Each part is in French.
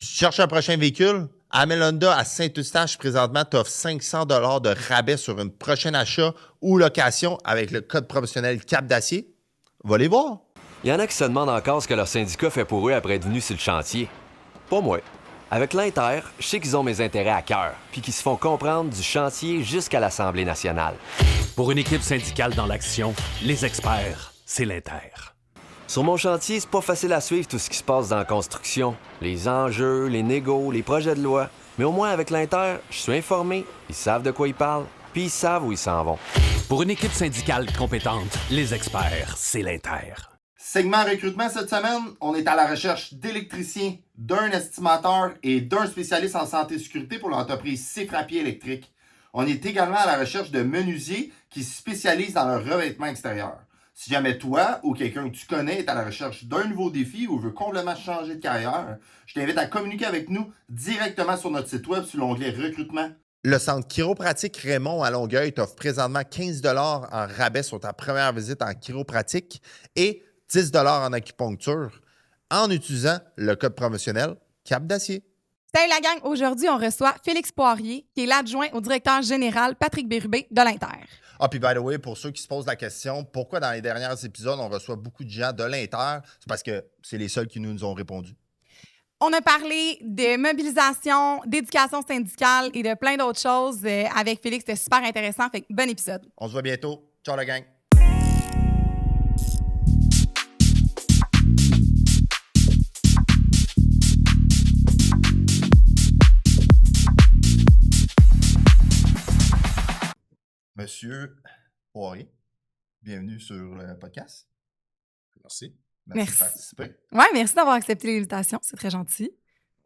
Tu cherches un prochain véhicule? Amel Honda à Saint-Eustache, présentement, t'offre 500 $ de rabais sur une prochaine achat ou location avec le code promotionnel Cap d'Acier. Va les voir. Il y en a qui se demandent encore ce que leur syndicat fait pour eux après être venus sur le chantier. Pas moi. Avec l'Inter, je sais qu'ils ont mes intérêts à cœur, puis qu'ils se font comprendre du chantier jusqu'à l'Assemblée nationale. Pour une équipe syndicale dans l'action, les experts, c'est l'Inter. Sur mon chantier, c'est pas facile à suivre tout ce qui se passe dans la construction. Les enjeux, les négos, les projets de loi. Mais au moins avec l'Inter, je suis informé, ils savent de quoi ils parlent, puis ils savent où ils s'en vont. Pour une équipe syndicale compétente, les experts, c'est l'Inter. Segment recrutement cette semaine, on est à la recherche d'électriciens, d'un estimateur et d'un spécialiste en santé et sécurité pour l'entreprise C-Frappier Électrique. On est également à la recherche de menuisiers qui se spécialisent dans le revêtement extérieur. Si jamais toi ou quelqu'un que tu connais est à la recherche d'un nouveau défi ou veut complètement changer de carrière, je t'invite à communiquer avec nous directement sur notre site web sur l'onglet recrutement. Le centre chiropratique Raymond à Longueuil t'offre présentement 15 $ en rabais sur ta première visite en chiropratique et 10 $ en acupuncture en utilisant le code promotionnel Cap d'Acier. Salut la gang! Aujourd'hui, on reçoit Félix Poirier, qui est l'adjoint au directeur général Patrick Bérubé de l'Inter. Ah, puis by the way, pour ceux qui se posent la question, pourquoi dans les derniers épisodes, on reçoit beaucoup de gens de l'Inter? C'est parce que c'est les seuls qui nous ont répondu. On a parlé de mobilisation, d'éducation syndicale et de plein d'autres choses avec Félix. C'était super intéressant. Fait que bon épisode. On se voit bientôt. Ciao la gang! Monsieur Poirier, bienvenue sur le podcast. Merci. Merci de participer. Ouais, merci d'avoir accepté l'invitation. C'est très gentil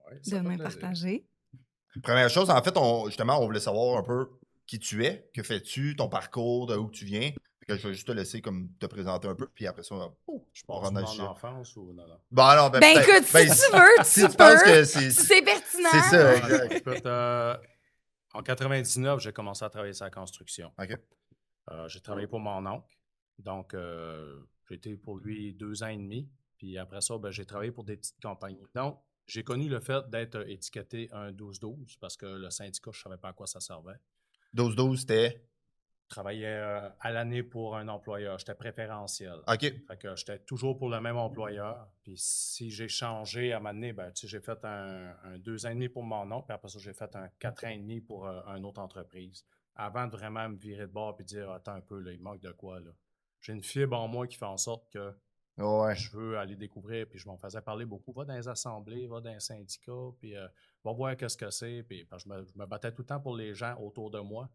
Ouais, de me partager. Première chose, en fait, on voulait savoir un peu qui tu es, que fais-tu, ton parcours, de où tu viens. Que je vais juste te laisser comme te présenter un peu, puis après ça, je pense dans l'enfance ou non? Bon, alors, ben écoute, si tu veux, si tu penses que c'est pertinent. C'est ça, exact. Écoute, en 99, j'ai commencé à travailler sur la construction. OK. J'ai travaillé pour mon oncle. Donc, j'ai été pour lui 2 ans et demi. Puis après ça, j'ai travaillé pour des petites compagnies. Donc, j'ai connu le fait d'être étiqueté un 12-12 parce que le syndicat, je ne savais pas à quoi ça servait. 12-12, c'était? Je travaillais à l'année pour un employeur. J'étais préférentiel. OK. Fait que j'étais toujours pour le même employeur. Puis si j'ai changé à un moment donné, j'ai fait un 2 ans et demi pour mon oncle, puis après ça, j'ai fait un 4 ans et demi pour une autre entreprise. Avant de vraiment me virer de bord et dire attends un peu, là, il manque de quoi là. J'ai une fibre en moi qui fait en sorte que je veux aller découvrir, puis je m'en faisais parler beaucoup. Va dans les assemblées, va dans les syndicats, puis va voir qu'est-ce que c'est. Puis je me battais tout le temps pour les gens autour de moi.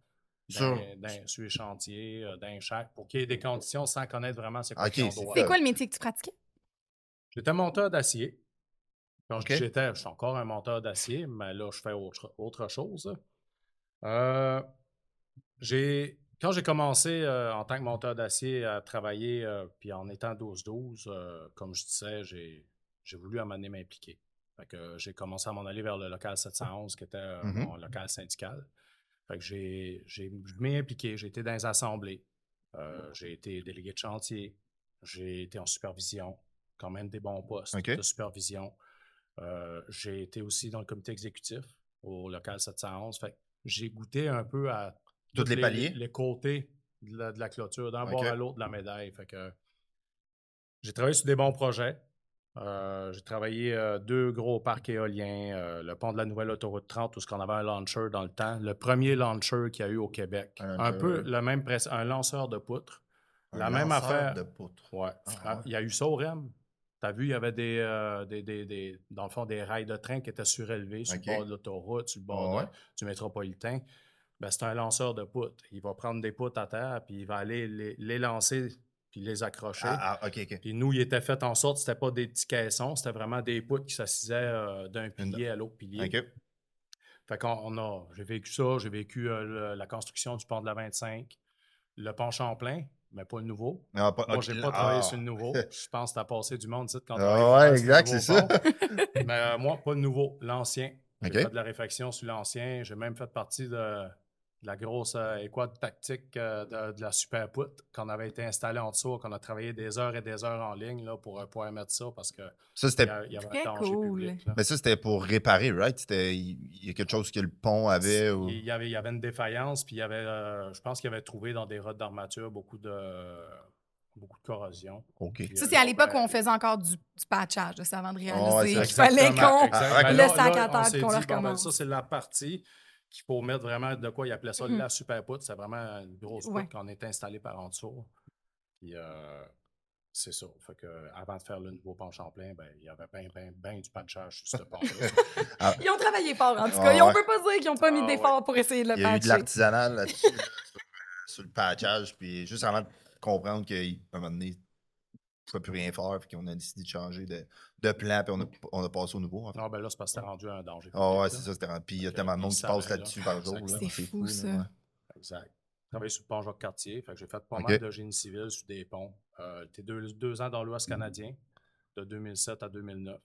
Sur les chantiers, dans chaque, pour qu'il y ait des conditions sans connaître vraiment c'est quoi qu'on doit. C'est quoi le métier que tu pratiquais? J'étais monteur d'acier. Quand je suis encore un monteur d'acier, mais là, je fais autre chose. Quand j'ai commencé en tant que monteur d'acier à travailler, puis en étant 12-12, comme je disais, j'ai voulu à un moment donné m'impliquer. Fait que j'ai commencé à m'en aller vers le local 711, qui était mon local syndical. Fait que je m'ai impliqué, j'ai été dans les assemblées, j'ai été délégué de chantier, j'ai été en supervision, quand même des bons postes de supervision. J'ai été aussi dans le comité exécutif au local 711. Fait que j'ai goûté un peu à tous les paliers, les côtés de la clôture, d'un bord à l'autre de la médaille. Fait que j'ai travaillé sur des bons projets. J'ai travaillé 2 gros parcs éoliens, le pont de la nouvelle autoroute 30, où on avait un launcher dans le temps. Le premier launcher qu'il y a eu au Québec. Un peu le même un lanceur de poutre. La même affaire. De poutre. Ouais. Il y a eu ça au REM. Tu as vu, il y avait dans le fond, des rails de train qui étaient surélevés sur le bord de l'autoroute, sur le bord du métropolitain. C'est un lanceur de poutres. Il va prendre des poutres à terre, puis il va aller les lancer puis les accrocher. Puis nous, il était fait en sorte que c'était pas des petits caissons, c'était vraiment des poutres qui s'assisaient d'un pilier à l'autre pilier. Fait j'ai vécu ça, j'ai vécu la construction du pont de la 25, le pont Champlain, mais pas le nouveau. Moi, j'ai pas travaillé sur le nouveau. Je pense que t'as passé du monde quand exact, c'est ça. Mais moi, pas le nouveau, l'ancien. J'ai fait de la réfection sur l'ancien. J'ai même fait partie de la grosse équate tactique de la super poutre qu'on avait été installée en dessous, qu'on a travaillé des heures et des heures en ligne là, pour pouvoir mettre ça parce que Ça, c'était... il y avait Très un danger cool. public. Là. Mais ça, c'était pour réparer, right? Il y a quelque chose que le pont avait ou... Il y avait une défaillance, puis il y avait, je pense qu'il avait trouvé dans des rottes d'armature beaucoup de corrosion. OK. Puis, Ça, c'est à là, l'époque ben, où on faisait encore du patchage, là, c'est avant de ouais, réaliser c'est qu'il fallait exactement, qu'on exact. Ah, Ben le là, sac à on terre s'est qu'on le dit, bon, ben, recommence. ça, c'est la partie qu'il faut mettre vraiment de quoi il appelait ça la super poutre. C'est vraiment une grosse poutre Ouais. qu'on est installée par en dessous. Puis, c'est ça. Fait que, avant de faire le nouveau pont Champlain, ben, il y avait bien du patchage sur ce pont-là. Ils ont travaillé fort, en tout cas. Ah, Et on ouais. peut pas dire qu'ils n'ont pas mis d'efforts pour essayer de le Il y a eu de patcher. l'artisanal là-dessus, là, sur le patchage. Puis juste avant de comprendre qu'à un moment donné, on ne pouvait plus rien faire. Puis qu'on a décidé de changer de plan. Puis on a passé au nouveau. En fait. Non, ben là, c'est parce que c'était rendu un danger. Ah ouais, public, c'est là. ça. C'était rendu. Puis il y a Fait tellement de monde ils qui passe savaient, là-dessus là. par jour. Là. C'est fou, ça. ouais. Exact. J'ai travaillé sur le pont Jacques-Cartier. Fait que j'ai fait pas OK. mal de génie civil sur des ponts. J'étais 2 ans dans l'Ouest canadien, de 2007 à 2009.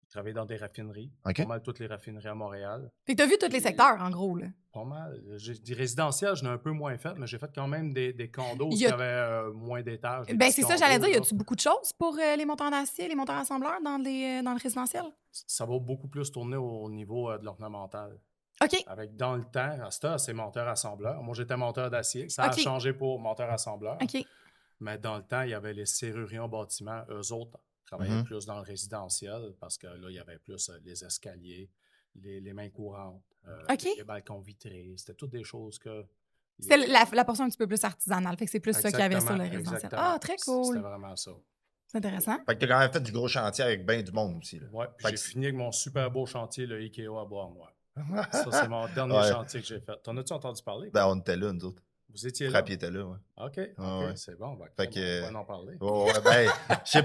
J'ai travaillé dans des raffineries. OK. Pas mal toutes les raffineries à Montréal. Fait que t'as vu tous les secteurs, en gros, là. Pas mal. J'ai dit résidentiel, je n'ai un peu moins fait, mais j'ai fait quand même des condos Il où y il a- y avait moins d'étages. des Ben, petits c'est ça, j'allais condos, dire. Y là. a-tu beaucoup de choses pour les monteurs d'acier, les monteurs assembleurs dans le résidentiel? Ça va beaucoup plus tourner au niveau de l'ornemental. OK. Avec dans le temps, à ce c'est monteur assembleur. Moi, j'étais monteur d'acier. Ça a OK. changé pour monteur assembleur. OK. Mais dans le temps, il y avait les serruriers en bâtiment. Eux autres travaillaient Mhm. plus dans le résidentiel parce que là, il y avait plus les escaliers, les mains courantes, OK. les balcons vitrés. C'était toutes des choses que... C'était la portion un petit peu plus artisanale. Fait que c'est plus ça qu'il y avait sur le Exactement, résidentiel. exactement. Ah, très C'était cool. vraiment ça. C'est intéressant. Fait que t'as quand même fait du gros chantier avec bien du monde aussi. Là. Ouais, puis Fait j'ai que- fini avec mon super beau chantier, le Ikea à Bois-Noir. Ça, c'est mon dernier Ouais. chantier que j'ai fait. T'en as-tu entendu parler? Ben, on était là, nous autres. Vous étiez là? Frappier était là, ouais. OK, ouais. c'est bon. Ben, Fait que- on va en parler. Oh, ouais, ben, je sais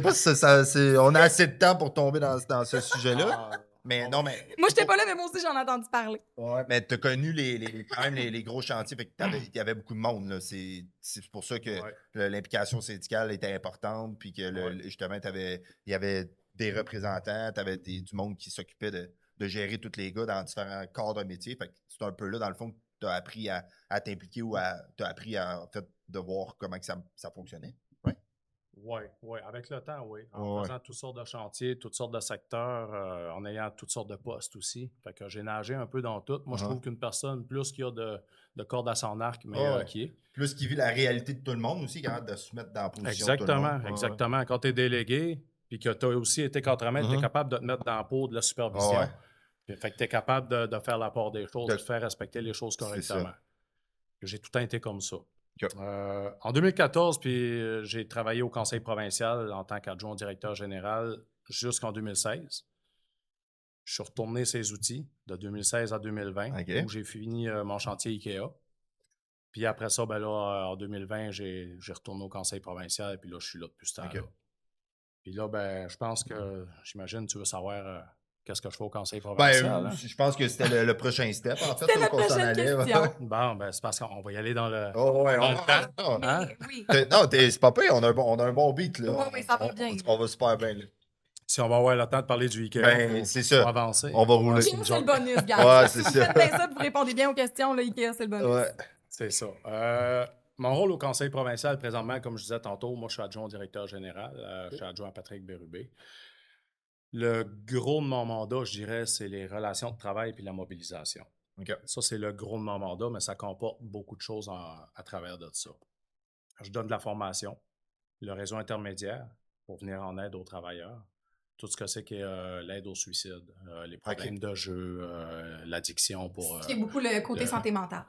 pas si on a assez de temps pour tomber dans ce sujet-là. Ah, Mais non, mais. Moi, j'étais pas là, mais moi aussi, j'en ai entendu parler. Ouais, mais t'as connu quand même les gros chantiers, fait que il y avait beaucoup de monde. Là. C'est pour ça que ouais. l'implication syndicale était importante, puis que Ouais. justement, il y avait des représentants, tu avais du monde qui s'occupait de gérer tous les gars dans différents corps de métier. Fait que c'est un peu là, dans le fond, que tu as appris à t'impliquer ou tu as appris à, en fait, de voir comment que ça fonctionnait. Oui, avec le temps, oui. En Ouais, ouais. faisant toutes sortes de chantiers, toutes sortes de secteurs, en ayant toutes sortes de postes aussi. Fait que j'ai nagé un peu dans tout. Moi, je Uh-huh. trouve qu'une personne, plus qu'il y a de cordes à son arc, mais Ouais, ouais. qui est. Plus qu'il vit la réalité de tout le monde aussi, capable de se mettre dans la position de tout le Exactement, monde. Ouais, exactement. Quand tu es délégué, puis que tu as aussi été contremaître, tu es Mhm. capable de te mettre dans la peau de la supervision. Ouais. Puis, fait que tu es capable de faire la part des choses, De- de faire respecter les choses C'est correctement. ça. J'ai tout le temps été comme ça. OK. En 2014, puis j'ai travaillé au conseil provincial en tant qu'adjoint au directeur général jusqu'en 2016. Je suis retourné ces outils de 2016 à 2020, OK. où j'ai fini mon chantier IKEA. Puis après ça, ben là, en 2020, j'ai retourné au conseil provincial, puis là, je suis là depuis ce temps-là. OK. Puis là, ben, je pense que, j'imagine, tu veux savoir qu'est-ce que je fais au conseil Ben, provincial. hein? je pense que c'était le prochain step, en fait, C'était où notre qu'on s'en prochaine allait. question. Bon, ben, c'est parce qu'on va y aller dans le... Oh, ouais, Dans le temps. Hein? Oui. Non, c'est pas pire, on a un bon beat, là. Ouais, oui, ça va bien. On va super bien, là. Si on va avoir le temps de parler du Ikea, Ben, c'est ça. faut avancer. On va rouler. Ikea, c'est le bonus, gars. Ouais, c'est Si vous ça. faites bien ça, vous répondez bien aux questions, là, Ikea, c'est le bonus. Ouais. C'est ça. Mon rôle au conseil provincial, présentement, comme je disais tantôt, moi, je suis adjoint au directeur général. Je suis adjoint à Patrick Bérubé. Le gros de mon mandat, je dirais, c'est les relations de travail puis la mobilisation. OK. Ça, c'est le gros de mon mandat, mais ça comporte beaucoup de choses à travers de ça. Je donne de la formation, le réseau intermédiaire pour venir en aide aux travailleurs, tout ce que c'est qu'est l'aide au suicide, les problèmes de jeu, l'addiction pour... C'est beaucoup le côté santé mentale.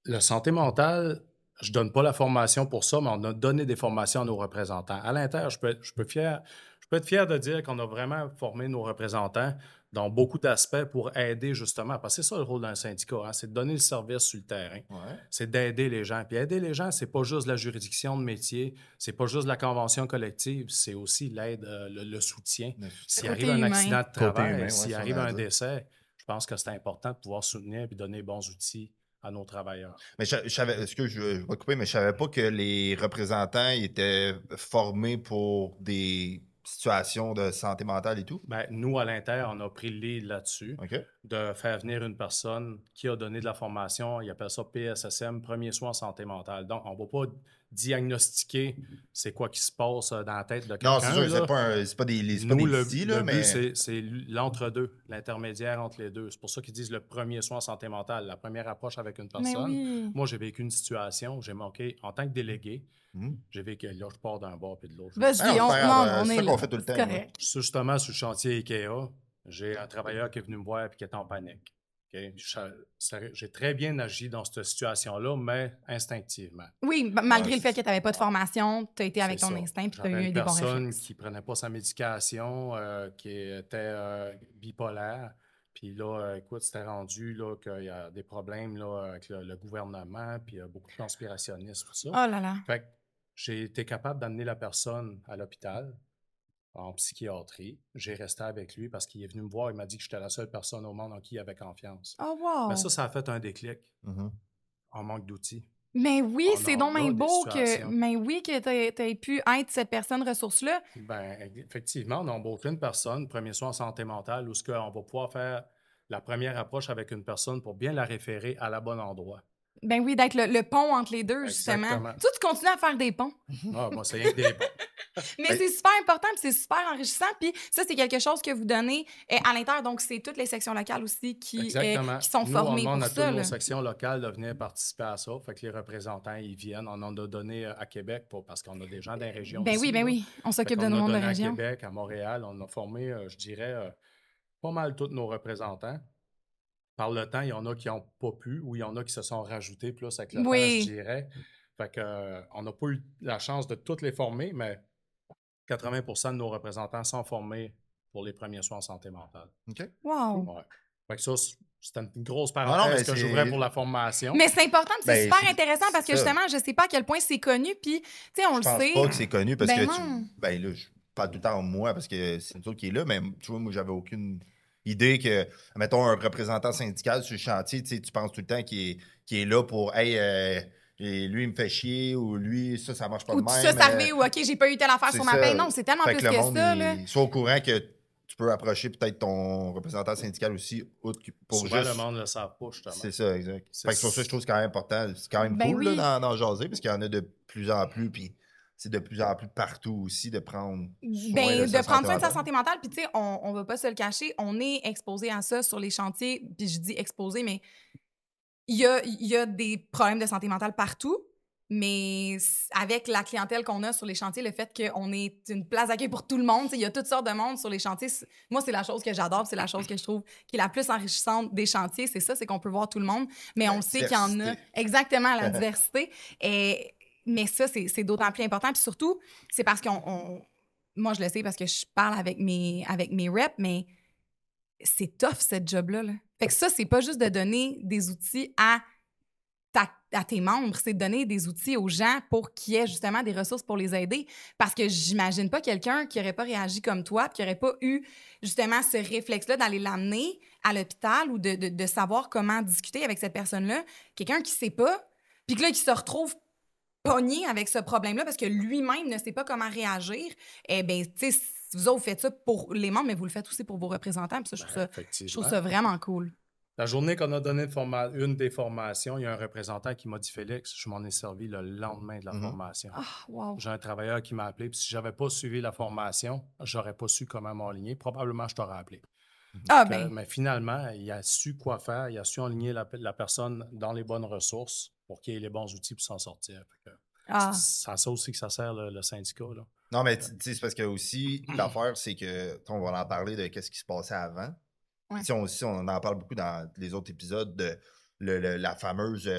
Le santé mentale, je donne pas la formation pour ça, mais on a donné des formations à nos représentants. À l'intérieur, je peux être fier de dire qu'on a vraiment formé nos représentants dans beaucoup d'aspects pour aider justement, parce que c'est ça le rôle d'un syndicat, hein, c'est de donner le service sur le terrain, Ouais. c'est d'aider les gens. Puis aider les gens, c'est pas juste la juridiction de métier, c'est pas juste la convention collective, c'est aussi l'aide, le soutien. S'il Le arrive côté un humain. accident de Côté travail, humain, ouais, s'il ça, arrive on a un dit. décès, je pense que c'est important de pouvoir soutenir et donner les bons outils à nos travailleurs. Mais je savais, excuse, je vais couper, mais je savais pas que les représentants ils étaient formés pour des situation de santé mentale et tout? Ben, nous, à l'Inter, on a pris le lead là-dessus, OK. de faire venir une personne qui a donné de la formation, ils appellent ça PSSM, Premier soin en santé mentale. Donc, on ne va pas diagnostiquer c'est quoi qui se passe dans la tête de quelqu'un. Non, c'est sûr, là. c'est pas des Nous, psy, là, le mais... but, c'est l'entre-deux, l'intermédiaire entre les deux. C'est pour ça qu'ils disent le premier soin en santé mentale, la première approche avec une Mais personne. oui. Moi, j'ai vécu une situation, j'ai manqué, en tant que délégué, Mhm. j'ai vécu, là, je pars d'un bord puis de l'autre. Vas-y, Ah non, on, c'est pas non, grave, on c'est est ça là. qu'on fait tout le C'est temps, correct. Justement, sur le chantier IKEA, j'ai un travailleur qui est venu me voir et qui était en panique. OK? J'ai très bien agi dans cette situation-là, mais instinctivement. Oui, malgré Ouais, le fait que tu n'avais pas de formation, tu as été avec C'est ton ça. instinct et tu as J'avais eu une des bons personne réflexes. qui prenait pas sa médication, qui était bipolaire. Puis là, écoute, c'était rendu là, qu'il y a des problèmes là, avec le gouvernement, puis il y a beaucoup de conspirationnistes, tout ça. Oh là là. Fait que j'ai été capable d'amener la personne à l'hôpital en psychiatrie. J'ai resté avec lui parce qu'il est venu me voir. Il m'a dit que j'étais la seule personne au monde en qui il avait confiance. Oh wow. Mais ça a fait un déclic Mhm. en manque d'outils. Mais oui, On c'est en donc a bien des beau situations. que tu aies pu être cette personne ressource-là. Ben, effectivement, on n'embauche une personne, premier soin en santé mentale, où ce qu'on va pouvoir faire la première approche avec une personne pour bien la référer à la bonne endroit. Ben oui, d'être le pont entre les deux, justement. Exactement. Toi, tu continues à faire des ponts. Ah, moi, c'est rien que des bons. Mais Ben- c'est super important, puis c'est super enrichissant. Puis ça, c'est quelque chose que vous donnez à l'intérieur. Donc, c'est toutes les sections locales aussi qui sont Nous, formées on demande pour à ça. toutes nos là. sections locales de venir participer à ça. Fait que les représentants, ils viennent. On en a donné à Québec parce qu'on a des gens dans les régions Ben aussi, oui, ben là. oui. On Fait s'occupe qu'on de nos a mondes de donné à région. Québec, à Montréal. On a formé, je dirais, pas mal tous nos représentants. Par le temps, il y en a qui n'ont pas pu ou il y en a qui se sont rajoutés plus avec le temps, je Oui. dirais. Fait que, on n'a pas eu la chance de toutes les former, mais 80% de nos représentants sont formés pour les premiers soins en santé mentale. OK. Wow. Ouais. Fait que ça, c'était une grosse non, parenthèse mais que c'est- j'ouvrais pour la formation. Mais c'est important, puis c'est Ben, super c'est- intéressant parce que c'est ça. justement, je sais pas à quel point c'est connu, puis tu sais, on Je le pense sait. pas que c'est connu parce Ben que non. ben là, je parle tout le temps de moi parce que c'est nous autres qui est là, mais tu vois, moi, j'avais aucune idée que, mettons, un représentant syndical sur le chantier, tu sais, tu penses tout le temps qu'il est là pour, hey, lui, il me fait chier, ou lui, ça marche pas Ou de tout même. ça, c'est arrivé, ou OK, j'ai pas eu telle affaire c'est sur ma ça. paye. Non, c'est tellement Fait plus que le que monde, ça, là. il soit au courant que tu peux approcher peut-être ton représentant syndical aussi, pour Souvent, juste... le monde ne le savent pas, justement. C'est ça, exact. C'est- Fait que sur ça, je trouve que c'est quand même important. C'est quand même Ben cool oui. là, dans jaser, parce qu'il y en a de plus en plus, puis c'est de plus en plus partout aussi de prendre soin Ben, de sa de prendre santé soin de sa mentale. santé mentale. Puis, tu sais, on va pas se le cacher, on est exposé à ça sur les chantiers. Puis, je dis exposé, mais il y a des problèmes de santé mentale partout. Mais avec la clientèle qu'on a sur les chantiers, le fait qu'on est une place d'accueil pour tout le monde, tu sais, il y a toutes sortes de monde sur les chantiers. Moi, c'est la chose que j'adore, puis c'est la chose que je trouve qui est la plus enrichissante des chantiers. C'est ça, c'est qu'on peut voir tout le monde. Mais on sait qu'il y en a diversité. exactement la diversité. Mais ça, c'est d'autant plus important. Puis surtout, c'est parce moi, je le sais parce que je parle avec mes reps, mais c'est tough, cette job-là. Là. Fait que ça, c'est pas juste de donner des outils à tes membres, c'est de donner des outils aux gens pour qu'il y ait justement des ressources pour les aider. Parce que j'imagine pas quelqu'un qui aurait pas réagi comme toi, puis qui aurait pas eu justement ce réflexe-là d'aller l'amener à l'hôpital ou de savoir comment discuter avec cette personne-là. Quelqu'un qui sait pas, puis que là, qui se retrouve pogné avec ce problème-là parce que lui-même ne sait pas comment réagir. Eh bien, tu sais, vous autres, vous faites ça pour les membres, mais vous le faites aussi pour vos représentants. Puis ça, je trouve ça vraiment cool. La journée qu'on a donné une des formations, il y a un représentant qui m'a dit « Félix, je m'en ai servi le lendemain de la formation. Ah, wow. J'ai un travailleur qui m'a appelé, puis si j'avais pas suivi la formation, j'aurais pas su comment m'aligner. Probablement, je t'aurais appelé. Ah, ben. Mais finalement, il a su quoi faire, il a su aligner la personne dans les bonnes ressources pour qu'il ait les bons outils pour s'en sortir. Fait que c'est à ça aussi que ça sert le syndicat. Là. Non, mais tu sais, c'est parce que aussi, l'affaire, c'est que, on va en parler de qu'est-ce qui se passait avant. Ouais. On en parle beaucoup dans les autres épisodes de la fameuse,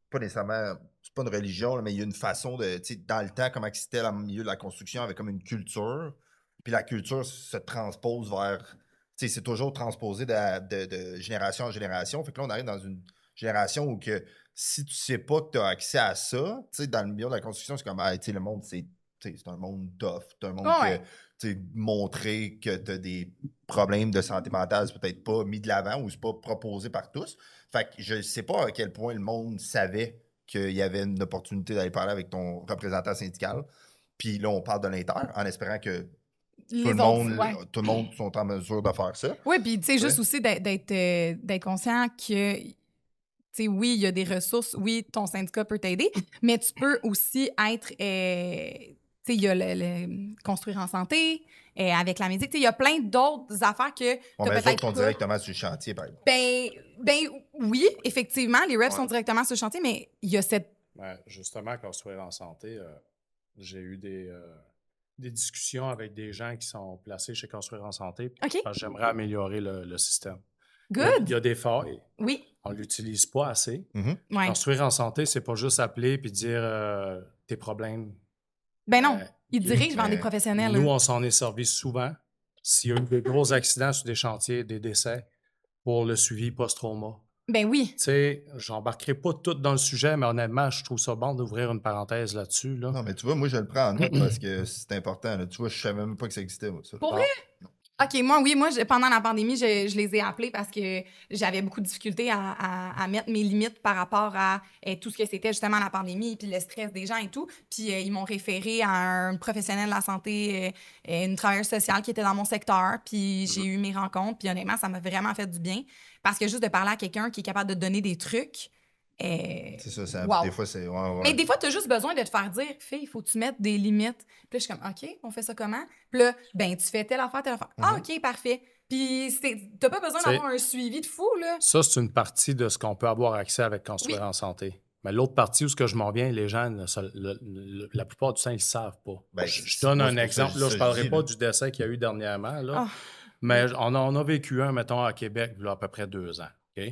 pas nécessairement, c'est pas une religion, là, mais il y a une façon de, tu sais, dans le temps, comment c'était dans le milieu de la construction, avec comme une culture, puis la culture se transpose vers, tu sais, c'est toujours transposé de génération en génération. Fait que là, on arrive dans une génération où que si tu sais pas que tu as accès à ça, tu sais, dans le milieu de la construction, c'est comme, tu sais, le monde, c'est un monde tough, c'est un monde que, montrer que tu as des problèmes de santé mentale, c'est peut-être pas mis de l'avant ou c'est pas proposé par tous. Fait que je sais pas à quel point le monde savait qu'il y avait une opportunité d'aller parler avec ton représentant syndical. Puis là, on parle de l'Inter en espérant que les tout le autres, monde, ouais. tout le monde sont en mesure de faire ça. Oui, puis tu sais, Ouais. juste aussi d'être conscient que, tu sais, oui, il y a des ressources, oui, ton syndicat peut t'aider, mais tu peux aussi être, tu sais, il y a le construire en santé, avec la musique, tu sais, il y a plein d'autres affaires que On t'as met les autres peut-être sont pas. directement sur le chantier, par exemple. Ben oui, effectivement, les reps sont directement sur le chantier, mais il y a cette... Ouais, justement, construire en santé, j'ai eu des discussions avec des gens qui sont placés chez Construire en santé. OK. Parce que j'aimerais améliorer le système. Il Good! y a des failles. Oui, On ne l'utilise pas assez. ouais. Construire en santé, c'est pas juste appeler puis dire tes problèmes. Ben non, Euh, ils dirigent vers des professionnels. Nous, là. on s'en est servi souvent. S'il y a eu des gros accidents sur des chantiers, des décès, pour le suivi post-trauma. Ben oui. Tu sais, j'embarquerai pas tout dans le sujet, mais honnêtement, je trouve ça bon d'ouvrir une parenthèse là-dessus. Là. Non, mais tu vois, moi, je le prends en note parce que c'est important. Là. Tu vois, je savais même pas que ça existait, moi, ça. Pour vrai? OK, moi, pendant la pandémie, je les ai appelés parce que j'avais beaucoup de difficultés à mettre mes limites par rapport à tout ce que c'était justement la pandémie, puis le stress des gens et tout. Puis ils m'ont référé à un professionnel de la santé, une travailleuse sociale qui était dans mon secteur. Puis j'ai eu mes rencontres. Puis honnêtement, ça m'a vraiment fait du bien. Parce que juste de parler à quelqu'un qui est capable de te donner des trucs... C'est ça, wow. Des fois, c'est... Ouais. Mais des fois, tu as juste besoin de te faire dire, fille, il faut que tu mettes des limites. Puis là, je suis comme, OK, on fait ça comment? Puis là, ben, tu fais telle affaire, telle affaire. Ah, OK, parfait. Puis t'as pas besoin d'avoir un suivi de fou, là. Ça, c'est une partie de ce qu'on peut avoir accès avec Construire en santé. Mais l'autre partie où ce que je m'en viens, les gens, la plupart du temps, ils ne le savent pas. Ben, je donne un exemple. Là, je ne parlerai pas là. du décès qu'il y a eu dernièrement. Là. Ah. Mais on en a vécu un, mettons, à Québec, il y a à peu près 2 ans. OK?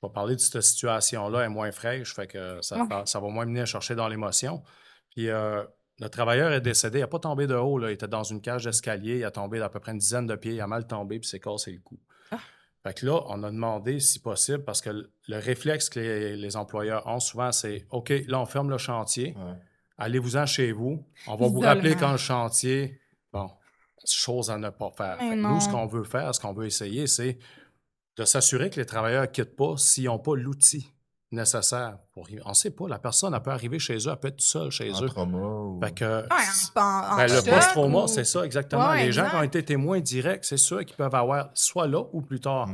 Je vais parler de cette situation-là, elle est moins fraîche, fait que ça va moins venir chercher dans l'émotion. Puis le travailleur est décédé, il n'a pas tombé de haut, là, il était dans une cage d'escalier, il a tombé d'à peu près une dizaine de pieds, il a mal tombé, puis s'est cassé le cou. Fait que là, on a demandé, si possible, parce que le réflexe que les employeurs ont souvent, c'est « OK, là, on ferme le chantier, allez-vous-en chez vous, on va vous rappeler quand le chantier... » Bon, chose à ne pas faire. Fait que nous, ce qu'on veut faire, ce qu'on veut essayer, c'est de s'assurer que les travailleurs ne quittent pas s'ils n'ont pas l'outil nécessaire. On ne sait pas, la personne, elle peut arriver chez eux, elle peut être toute seule chez eux. Trauma ou... Fait que, Le le post-trauma, c'est ça, exactement. Ouais, les gens exact. qui ont été témoins directs, c'est sûr qu'ils peuvent avoir soit là ou plus tard.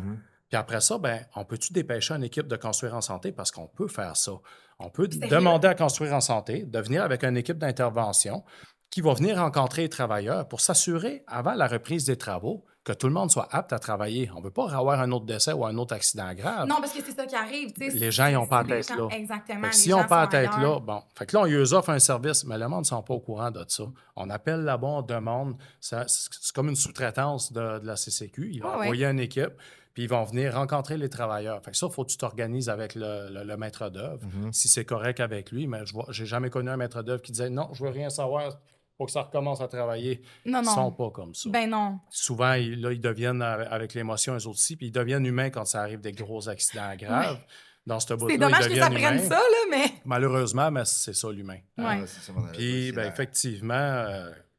Puis après ça, ben, on peut-tu dépêcher une équipe de Construire en santé? Parce qu'on peut faire ça. On peut demander à Construire en santé de venir avec une équipe d'intervention qui va venir rencontrer les travailleurs pour s'assurer, avant la reprise des travaux, que tout le monde soit apte à travailler. On ne veut pas avoir un autre décès ou un autre accident grave. Non, parce que c'est ça qui arrive. Les gens, ils n'ont pas la tête là. Exactement. S'ils n'ont pas la tête là, bon. Fait que là, on lui offre un service, mais le monde ne sont pas au courant de ça. On appelle là-bas, on demande. C'est comme une sous-traitance de la CCQ. Ils vont envoyer une équipe, puis ils vont venir rencontrer les travailleurs. Fait que ça, il faut que tu t'organises avec le maître d'œuvre, si c'est correct avec lui. Mais je n'ai jamais connu un maître d'œuvre qui disait « Non, je ne veux rien savoir. Faut que ça recommence à travailler. » Non. Ils ne sont pas comme ça. Ben non. Souvent, ils deviennent, avec l'émotion, eux autres aussi, puis ils deviennent humains quand ça arrive des gros accidents graves. Dans ce bout-là, C'est dommage ils que ça deviennent prenne humains. ça, là, mais... Malheureusement, mais c'est ça, l'humain. c'est ça, mon Puis, c'est la- effectivement,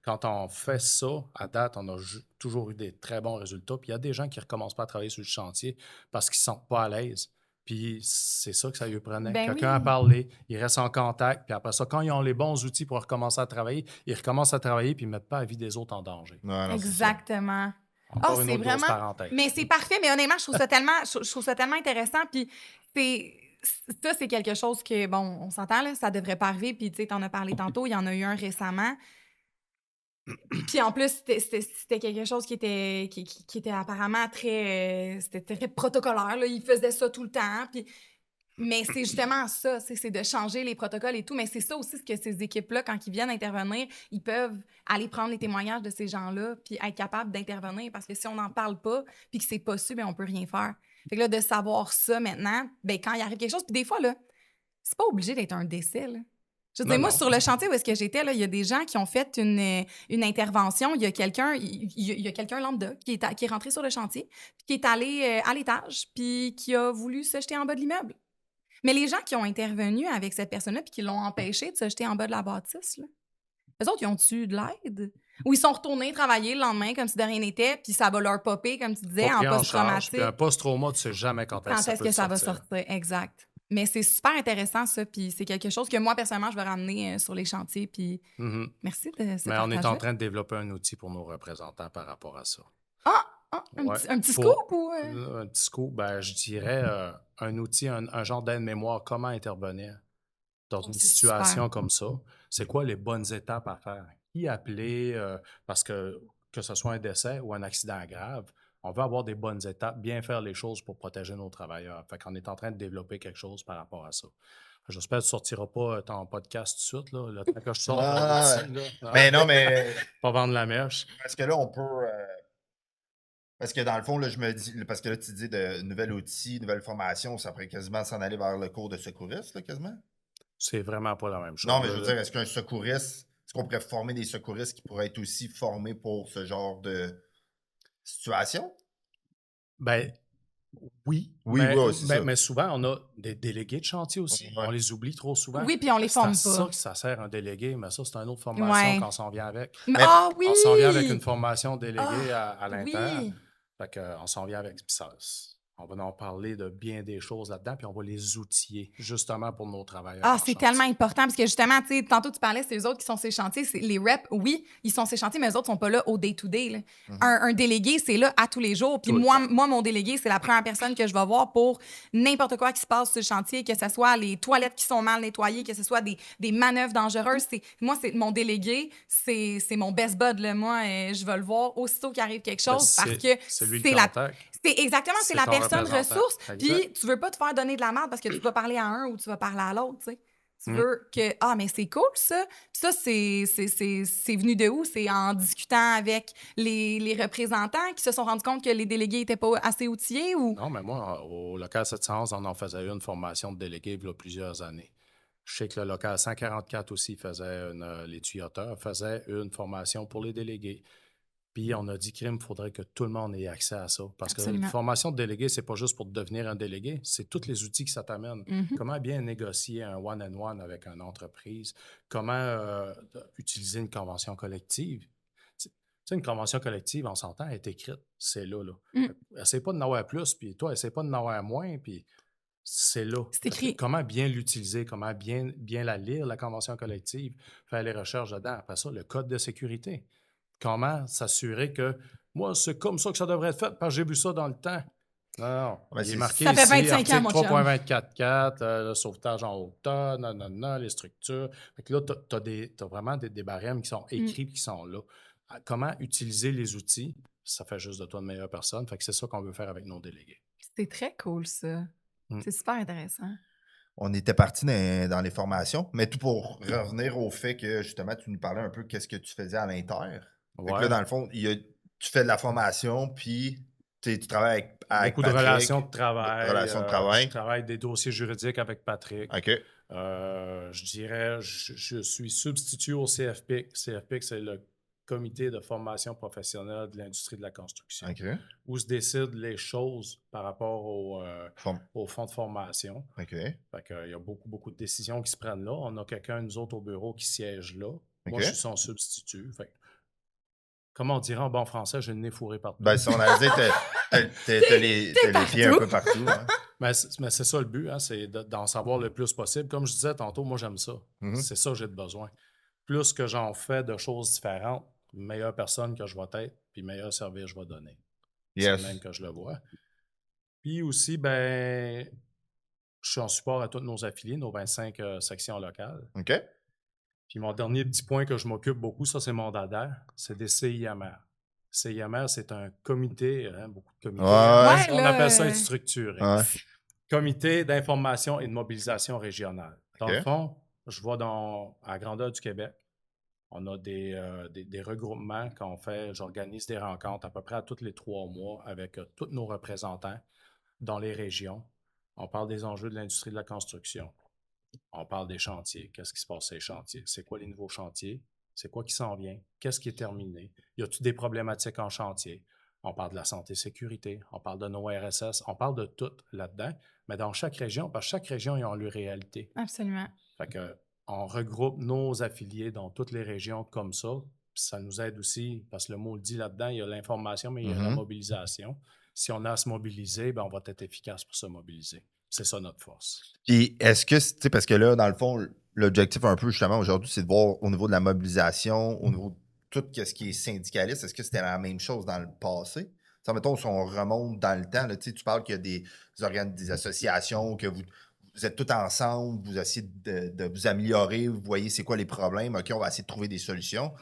quand on fait ça, à date, on a toujours eu des très bons résultats. Puis il y a des gens qui ne recommencent pas à travailler sur le chantier parce qu'ils ne sont pas à l'aise. Puis c'est ça que ça lui prenait. Ben Quelqu'un a parlé, ils restent en contact. Puis après ça, quand ils ont les bons outils pour recommencer à travailler, ils recommencent à travailler puis ils ne mettent pas la vie des autres en danger. Non, Exactement. Encore une c'est autre grosse vraiment... parenthèse. Mais c'est parfait, mais honnêtement, je trouve ça tellement intéressant. Puis ça, c'est quelque chose que, bon, on s'entend, là, ça devrait pas arriver. Puis tu sais, t'en as parlé tantôt, il y en a eu un récemment. Puis en plus, c'était quelque chose qui était apparemment très... c'était très protocolaire, là. Ils faisaient ça tout le temps. Puis... Mais c'est justement ça, c'est de changer les protocoles et tout. Mais c'est ça aussi ce que ces équipes-là, quand ils viennent intervenir, ils peuvent aller prendre les témoignages de ces gens-là puis être capables d'intervenir. Parce que si on n'en parle pas puis que c'est pas su, bien, on peut rien faire. Fait que là, de savoir ça maintenant, bien, quand il arrive quelque chose... Puis des fois, là, c'est pas obligé d'être un décès, là. Je veux dire, moi, sur le chantier où est-ce que j'étais, là, il y a des gens qui ont fait une intervention. Il y a quelqu'un lambda qui est rentré sur le chantier, puis qui est allé à l'étage, puis qui a voulu se jeter en bas de l'immeuble. Mais les gens qui ont intervenu avec cette personne-là puis qui l'ont empêché de se jeter en bas de la bâtisse, là, eux autres, ils ont-tu de l'aide? Ou ils sont retournés travailler le lendemain comme si de rien n'était, puis ça va leur popper, comme tu disais, en post-traumatique. Un post-trauma, tu ne sais jamais quand est-ce que ça va sortir. sortir, exact. Mais c'est super intéressant, ça. Puis c'est quelque chose que moi, personnellement, je vais ramener sur les chantiers. Puis merci de ce Mais on est en partage-là. train de développer un outil pour nos représentants par rapport à ça. Un petit Pour- scoop ou... Un petit scoop, ben, je dirais un outil, un genre d'aide-mémoire, comment intervenir dans une c'est situation super. comme ça. C'est quoi les bonnes étapes à faire? Qui appeler? Parce que ce soit un décès ou un accident grave, on veut avoir des bonnes étapes, bien faire les choses pour protéger nos travailleurs. Fait qu'on est en train de développer quelque chose par rapport à ça. J'espère que tu ne sortiras pas ton podcast tout de suite, là, le temps que je sors ton outil, là. Mais non, mais Pas vendre la mèche. parce que là, on peut. Parce que dans le fond, là, je me dis. Parce que là, tu dis de nouvel outil, nouvelle formation, ça pourrait quasiment s'en aller vers le cours de secouriste, là, quasiment. C'est vraiment pas la même chose. Non, mais je veux dire, est-ce qu'un secouriste, est-ce qu'on pourrait former des secouristes qui pourraient être aussi formés pour ce genre de situation? Ben, oui. Oui, c'est ça. Mais souvent, on a des délégués de chantier aussi. Ouais. On les oublie trop souvent. Oui, puis on les C'est à forme ça pas. que ça sert un délégué, mais ça, c'est une autre formation Ouais. qu'on s'en vient avec. Mais- Ah oui! On s'en vient avec une formation déléguée à Oui! l'interne. Fait qu'on s'en vient avec ça. On va en parler de bien des choses là-dedans, puis on va les outiller justement pour nos travailleurs. Ah, en c'est chantier. tellement important parce que justement, tu sais, tantôt tu parlais, c'est eux autres qui sont ces chantiers. Les reps, oui, ils sont ces chantiers, mais eux autres sont pas là au day-to-day. Là. Un délégué, c'est là à tous les jours. Puis Tout le moi, temps. mon délégué, c'est la première personne que je vais voir pour n'importe quoi qui se passe sur le chantier, que ce soit les toilettes qui sont mal nettoyées, que ce soit des manœuvres dangereuses. Moi, c'est mon délégué, c'est mon best bud. Là. Moi, je vais le voir aussitôt qu'il arrive quelque chose parce que c'est lui c'est le la contact. c'est exactement, c'est C'est la ton personne représentant. ressource. Exact. Puis tu veux pas te faire donner de la merde parce que tu vas parler à un ou tu vas parler à l'autre, tu sais. Tu veux que mais c'est cool ça. Puis ça c'est venu de où? C'est en discutant avec les représentants qui se sont rendus compte que les délégués étaient pas assez outillés ou Non, mais moi, au local 711, on en faisait une formation de délégués il y a plusieurs années. Je sais que le local 144 aussi faisait les tuyauteurs faisaient une formation pour les délégués. Puis on a dit, crime, il faudrait que tout le monde ait accès à ça. Parce que Absolument. une formation de délégué, c'est pas juste pour devenir un délégué, c'est tous les outils que ça t'amène. Comment bien négocier un one-on-one avec une entreprise, comment utiliser une convention collective. Tu sais, une convention collective, on s'entend, elle est écrite, c'est là. Essaye pas de n'avoir plus, puis toi, essaye pas de n'avoir moins, puis c'est là. C'est écrit. Comment bien l'utiliser, comment bien la lire, la convention collective, faire les recherches dedans. Après ça, le code de sécurité. Comment s'assurer que moi, c'est comme ça que ça devrait être fait parce que j'ai vu ça dans le temps. Non. Ouais, Il est c'est- marqué Ça fait ici, 25 ans, mon article chum. 3.24.4, le sauvetage en hauteur, les structures. Fait que là, tu as vraiment des barèmes qui sont écrits qui sont là. Comment utiliser les outils, ça fait juste de toi une meilleure personne. Fait que c'est ça qu'on veut faire avec nos délégués. c'est très cool ça. C'est super intéressant. On était parti dans les formations, mais tout pour revenir au fait que justement, tu nous parlais un peu qu'est-ce que tu faisais à l'interne. Fait que Ouais. là, dans le fond, tu fais de la formation, puis tu travailles avec Beaucoup de Patrick. relations de travail. Relations de travail. Je travaille des dossiers juridiques avec Patrick. OK. Je dirais, je suis substitut au CFPIC. CFPIC, c'est le Comité de formation professionnelle de l'industrie de la construction, OK. où se décident les choses par rapport au fonds de formation. OK. Fait qu'il y a beaucoup de décisions qui se prennent là. On a quelqu'un, nous autres, au bureau qui siège là. Moi, je suis son substitut. Fait que, comme on dirait en bon français, j'ai le nez fourré partout. Ben, si on a dit, t'as les pieds un peu partout. Hein. Mais c'est ça le but, hein, c'est d'en savoir le plus possible. Comme je disais tantôt, moi, j'aime ça. C'est ça que j'ai de besoin. Plus que j'en fais de choses différentes, meilleure personne que je vais être, puis meilleur service je vais donner. Yes. C'est même que je le vois. Puis aussi, ben, je suis en support à tous nos affiliés, nos 25 sections locales. OK. Puis mon dernier petit point que je m'occupe beaucoup, ça c'est mon dada, c'est des CIMR. CIMR, c'est un comité, beaucoup de comités. Ouais. On appelle ça être structuré. Ouais. Comité d'information et de mobilisation régionale. Dans OK. le fond, je vois à la grandeur du Québec, on a des regroupements qu'on fait. J'organise des rencontres à peu près à tous les 3 mois avec tous nos représentants dans les régions. On parle des enjeux de l'industrie de la construction. On parle des chantiers. Qu'est-ce qui se passe sur les chantiers? C'est quoi les nouveaux chantiers? C'est quoi qui s'en vient? Qu'est-ce qui est terminé? Y a-t-il des problématiques en chantier? On parle de la santé-sécurité, on parle de nos RSS, on parle de tout là-dedans, mais dans chaque région, parce que chaque région, ils ont leur réalité. Absolument. Fait que, on regroupe nos affiliés dans toutes les régions comme ça. Puis ça nous aide aussi, parce que le mot le dit là-dedans, il y a l'information, mais il y a la mobilisation. Si on a à se mobiliser, ben on va être efficace pour se mobiliser. C'est ça notre force. Puis est-ce que, tu sais, parce que là, dans le fond, l'objectif un peu justement aujourd'hui, c'est de voir au niveau de la mobilisation, au niveau de tout ce qui est syndicaliste, est-ce que c'était la même chose dans le passé? T'sais, mettons, si on remonte dans le temps, là, tu parles qu'il y a des organes, des associations, que vous êtes tous ensemble, vous essayez de vous améliorer, vous voyez c'est quoi les problèmes, OK, on va essayer de trouver des solutions.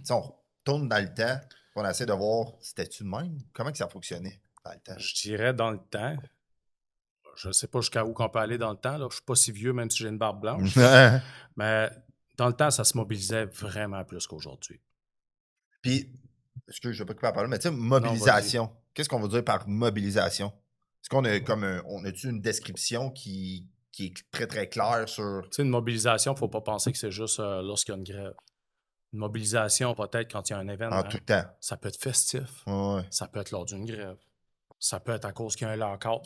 On retourne dans le temps, on essaie de voir, c'était-tu de même? Comment que ça fonctionnait dans le temps? Je dirais dans le temps, je ne sais pas jusqu'à où qu'on peut aller dans le temps. Là. Je ne suis pas si vieux, même si j'ai une barbe blanche. Mais dans le temps, ça se mobilisait vraiment plus qu'aujourd'hui. Puis, excuse, je ne vais pas couper la parole, mais tu sais, mobilisation. Qu'est-ce qu'on veut dire par mobilisation? Est-ce qu'on a comme on a-tu une description qui est très, très claire sur. Tu sais, une mobilisation, il ne faut pas penser que c'est juste lorsqu'il y a une grève. Une mobilisation, peut-être quand il y a un événement. En tout temps. Ça peut être festif. Ouais. Ça peut être lors d'une grève. Ça peut être à cause qu'il y a un lockout,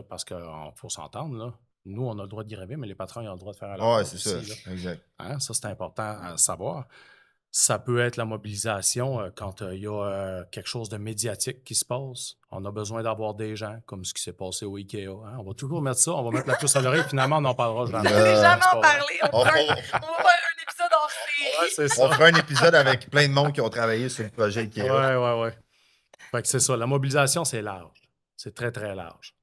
parce qu'il faut s'entendre, là. Nous, on a le droit de gréver, mais les patrons, ils ont le droit de faire un lockout. Ouais, c'est aussi, ça. là. Exact. Hein? Ça, c'est important à savoir. Ça peut être la mobilisation quand il y a quelque chose de médiatique qui se passe. On a besoin d'avoir des gens, comme ce qui s'est passé au IKEA. Hein? On va toujours mettre ça, on va mettre la puce à l'oreille, finalement, on n'en parlera jamais. On n'est jamais C'est en pas vrai. parler. On va faire un épisode hors série. Ouais, c'est ça. On fera un épisode avec plein de monde qui ont travaillé sur le projet IKEA. Ouais. Fait que c'est ça. La mobilisation, c'est large. C'est très, très large.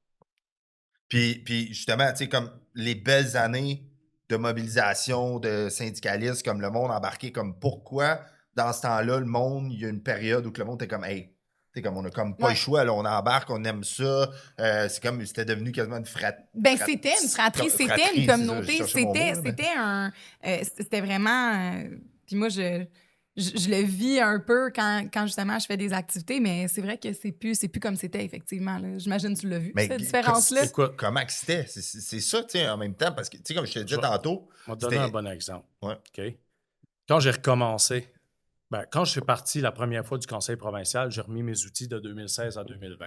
Puis justement, tu sais, comme les belles années de mobilisation, de syndicalistes, comme le monde embarqué, comme pourquoi, dans ce temps-là, le monde, il y a une période où que le monde était comme, hey, tu sais, comme on a comme pas le choix, là, on embarque, on aime ça. C'est comme, c'était devenu quasiment une fratrie. Ben, c'était une fratrie, c'était une communauté, c'était vraiment. Puis moi, je le vis un peu quand justement je fais des activités, mais c'est vrai que c'est plus comme c'était, effectivement. Là. J'imagine que tu l'as vu, Mais cette différence-là. Comment que c'était? C'est ça, tu sais, en même temps, parce que, tu sais, comme je te disais tantôt. On va te donner un bon exemple. Ouais. OK? Quand j'ai recommencé, quand je suis parti la première fois du conseil provincial, j'ai remis mes outils de 2016 à 2020.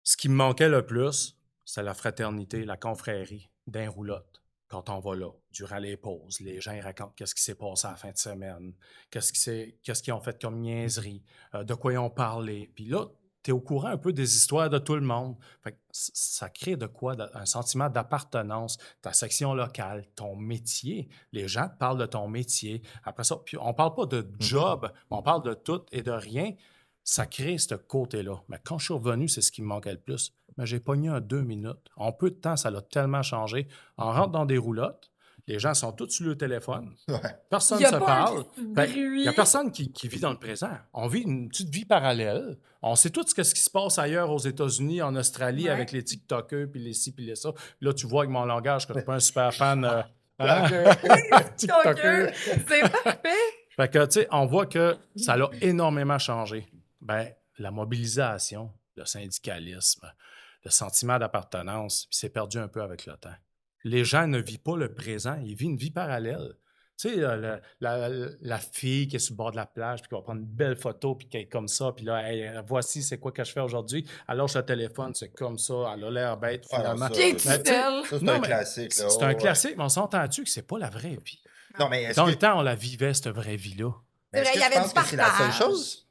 Ce qui me manquait le plus, c'est la fraternité, la confrérie d'un roulotte. Quand on va là, durant les pauses, les gens ils racontent qu'est-ce qui s'est passé à la fin de semaine, qu'est-ce qu'ils ont fait comme niaiserie, de quoi ils ont parlé. Puis là, tu es au courant un peu des histoires de tout le monde. Fait que ça crée de quoi? Un sentiment d'appartenance, ta section locale, ton métier. Les gens te parlent de ton métier. Après ça, puis on parle pas de job, on parle de tout et de rien. Ça crée ce côté-là. Mais quand je suis revenu, c'est ce qui me manquait le plus. Mais j'ai pogné en 2 minutes. En peu de temps, ça l'a tellement changé. On rentre dans des roulottes, les gens sont tous sur le téléphone. Ouais. Personne ne se parle. Il n'y a personne qui vit dans le présent. On vit une petite vie parallèle. On sait tout ce qui se passe ailleurs aux États-Unis, en Australie, avec les TikTokers, puis les ci, puis les ça. Là, tu vois avec mon langage que je ne suis pas un super fan. TikToker. C'est parfait. Fait que, tu sais, on voit que ça l'a énormément changé. Ben, la mobilisation, le syndicalisme, le sentiment d'appartenance, puis c'est perdu un peu avec le temps. Les gens ne vivent pas le présent, ils vivent une vie parallèle. Tu sais, la fille qui est sur le bord de la plage, puis qui va prendre une belle photo, puis qui est comme ça, puis là, hey, voici c'est quoi que je fais aujourd'hui. Alors, le téléphone, c'est comme ça, elle a l'air bête, finalement. Puis Ça, c'est un classique. C'est un classique, mais on s'entend-tu que c'est pas la vraie vie? Non, mais Dans le temps, on la vivait, cette vraie vie-là. C'est vrai, il y avait du c'est la seule partage. chose?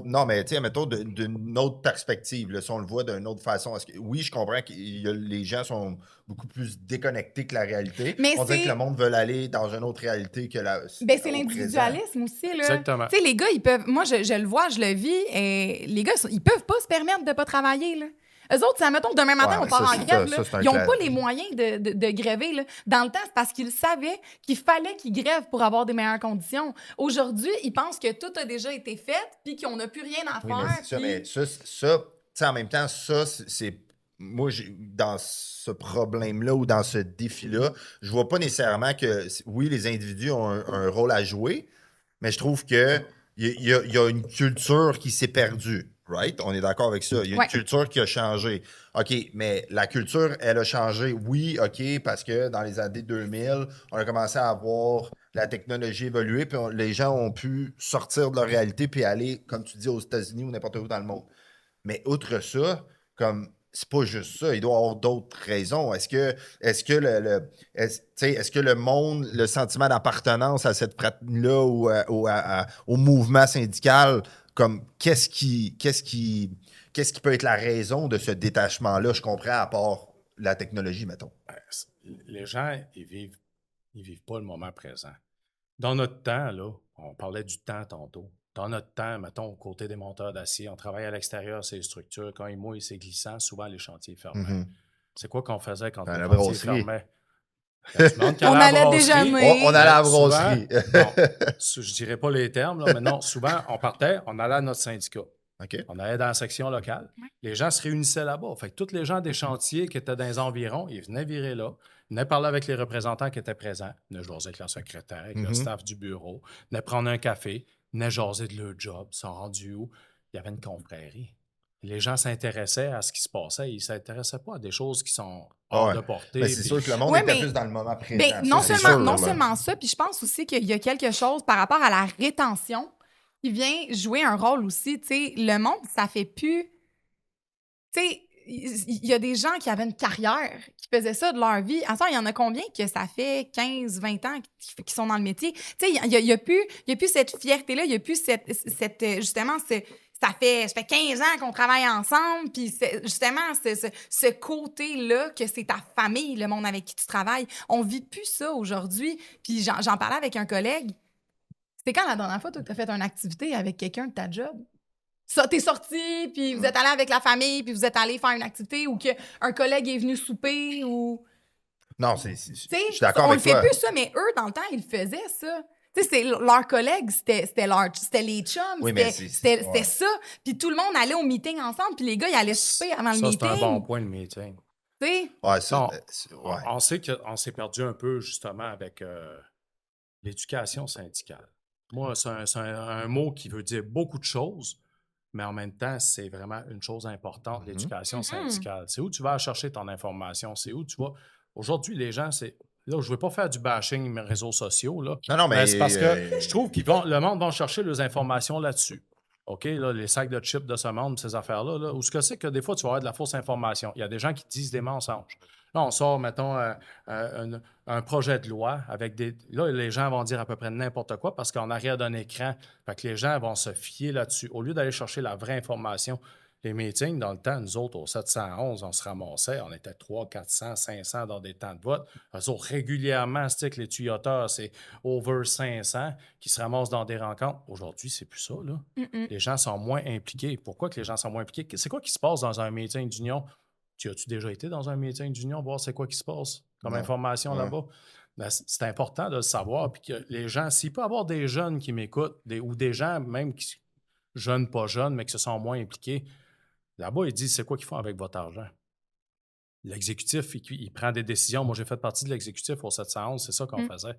Non, mais tu sais, mettons, d'une autre perspective, là, si on le voit d'une autre façon, oui, je comprends que les gens sont beaucoup plus déconnectés que la réalité. Mais on dirait que le monde veut aller dans une autre réalité que la. Ben, c'est l'individualisme aussi, là. Exactement. Tu sais, les gars, ils peuvent. Moi, je le vois, je le vis, et les gars, ils peuvent pas se permettre de pas travailler, là. Eux autres, ça, mettons, demain matin, Ouais, on part ça, en c'est grève. ça, Là. c'est un Ils n'ont pas classique. les moyens de gréver. Là. Dans le temps, c'est parce qu'ils savaient qu'il fallait qu'ils grèvent pour avoir des meilleures conditions. Aujourd'hui, ils pensent que tout a déjà été fait puis qu'on n'a plus rien à Oui, faire. mais c'est ça, puis- mais ça, tu sais, en même temps, ça, c'est. Moi, dans ce problème-là ou dans ce défi-là, je vois pas nécessairement que, oui, les individus ont un rôle à jouer, mais je trouve que il y a une culture qui s'est perdue. Right? On est d'accord avec ça. Il y a une culture qui a changé. OK, mais la culture, elle a changé. Oui, OK, parce que dans les années 2000, on a commencé à avoir la technologie évoluer, puis les gens ont pu sortir de leur réalité puis aller, comme tu dis, aux États-Unis ou n'importe où dans le monde. Mais outre ça, comme c'est pas juste ça, il doit y avoir d'autres raisons. Est-ce que le monde, le sentiment d'appartenance à cette fratrie-là ou au mouvement syndical comme qu'est-ce qui peut être la raison de ce détachement-là? Je comprends à part la technologie, mettons. Les gens, ils vivent pas le moment présent. Dans notre temps, là, on parlait du temps tantôt. Dans notre temps, mettons, aux côtés des monteurs d'acier, on travaille à l'extérieur, ces structures. Quand il mouille, c'est glissant. Souvent, les chantiers fermaient. C'est quoi qu'on faisait quand À les la chantiers brasserie. fermaient? Ben, tu montres qu'à On la allait brasserie, déjeuner. On allait à la souvent, brasserie. je dirais pas les termes, là, mais non, souvent, on partait, on allait à notre syndicat. OK. On allait dans la section locale. Les gens se réunissaient là-bas. Fait que tous les gens des chantiers qui étaient dans les environs, ils venaient virer là. Ils venaient parler avec les représentants qui étaient présents. Ils venaient jaser avec leur secrétaire, avec le staff du bureau. Ils venaient prendre un café. Ils venaient jaser de leur job. Ils sont rendus où? Il y avait une confrérie. Les gens s'intéressaient à ce qui se passait. Ils ne s'intéressaient pas à des choses qui sont hors de portée. Ben, c'est sûr que le monde Ouais, était mais- plus dans le moment présent. Ben, non ça, c'est seulement, sûr, non là. seulement ça, puis je pense aussi qu'il y a quelque chose par rapport à la rétention qui vient jouer un rôle aussi. Tu sais, le monde, ça fait plus. Tu sais, il y a des gens qui avaient une carrière, qui faisaient ça de leur vie. En il y en a combien que ça fait 15, 20 ans qui sont dans le métier? Tu sais, il y a plus cette fierté-là, il n'y a plus justement, ça fait 15 ans qu'on travaille ensemble, puis justement, ce côté-là que c'est ta famille, le monde avec qui tu travailles. On vit plus ça aujourd'hui. Puis j'en parlais avec un collègue. C'était quand la dernière fois, toi, que tu as fait une activité avec quelqu'un de ta job? Ça, t'es sorti, puis vous êtes allé avec la famille, puis vous êtes allé faire une activité, ou qu'un collègue est venu souper, ou... Non, je Tu suis sais, d'accord on le avec fait toi. plus, ça, mais eux, dans le temps, ils le faisaient, ça. Tu sais, leurs collègues, c'était les chums, Oui, mais c'était ça. Puis tout le monde allait au meeting ensemble, puis les gars, ils allaient souper avant le Ça, meeting. c'est un bon point de meeting. Tu sais, Ouais, ça, Non, ouais. On sait qu'on s'est perdu un peu, justement, avec l'éducation syndicale. Moi, c'est un mot qui veut dire beaucoup de choses, mais en même temps, c'est vraiment une chose importante, l'éducation syndicale. C'est où tu vas chercher ton information, c'est où tu vas... Aujourd'hui, les gens, c'est... Là, je ne veux pas faire du bashing mes réseaux sociaux, là. Non, mais C'est parce que je trouve que le monde va chercher leurs informations là-dessus. OK, là, les sacs de chips de ce monde, ces affaires-là, là, où ce que c'est que des fois, tu vas avoir de la fausse information. Il y a des gens qui disent des mensonges. Là, on sort, mettons, un projet de loi avec des... Là, les gens vont dire à peu près n'importe quoi parce qu'en arrière d'un écran, fait que les gens vont se fier là-dessus. Au lieu d'aller chercher la vraie information, les meetings, dans le temps, nous autres, au 711, on se ramassait, on était 300, 400, 500 dans des temps de vote. Eux autres, régulièrement, c'est que les tuyautards, c'est over 500 qui se ramassent dans des rencontres. Aujourd'hui, c'est plus ça, là. Les gens sont moins impliqués. Pourquoi que les gens sont moins impliqués? C'est quoi qui se passe dans un meeting d'union? Tu as-tu déjà été dans un meeting d'union, voir c'est quoi qui se passe comme information là-bas? Ben, c'est important de le savoir. Puis que les gens, s'il peut y avoir des jeunes qui m'écoutent, ou des gens même qui jeunes, pas jeunes, mais qui se sont moins impliqués, là-bas, ils disent c'est quoi qu'ils font avec votre argent. L'exécutif, il prend des décisions. Moi, j'ai fait partie de l'exécutif au 711, c'est ça qu'on faisait.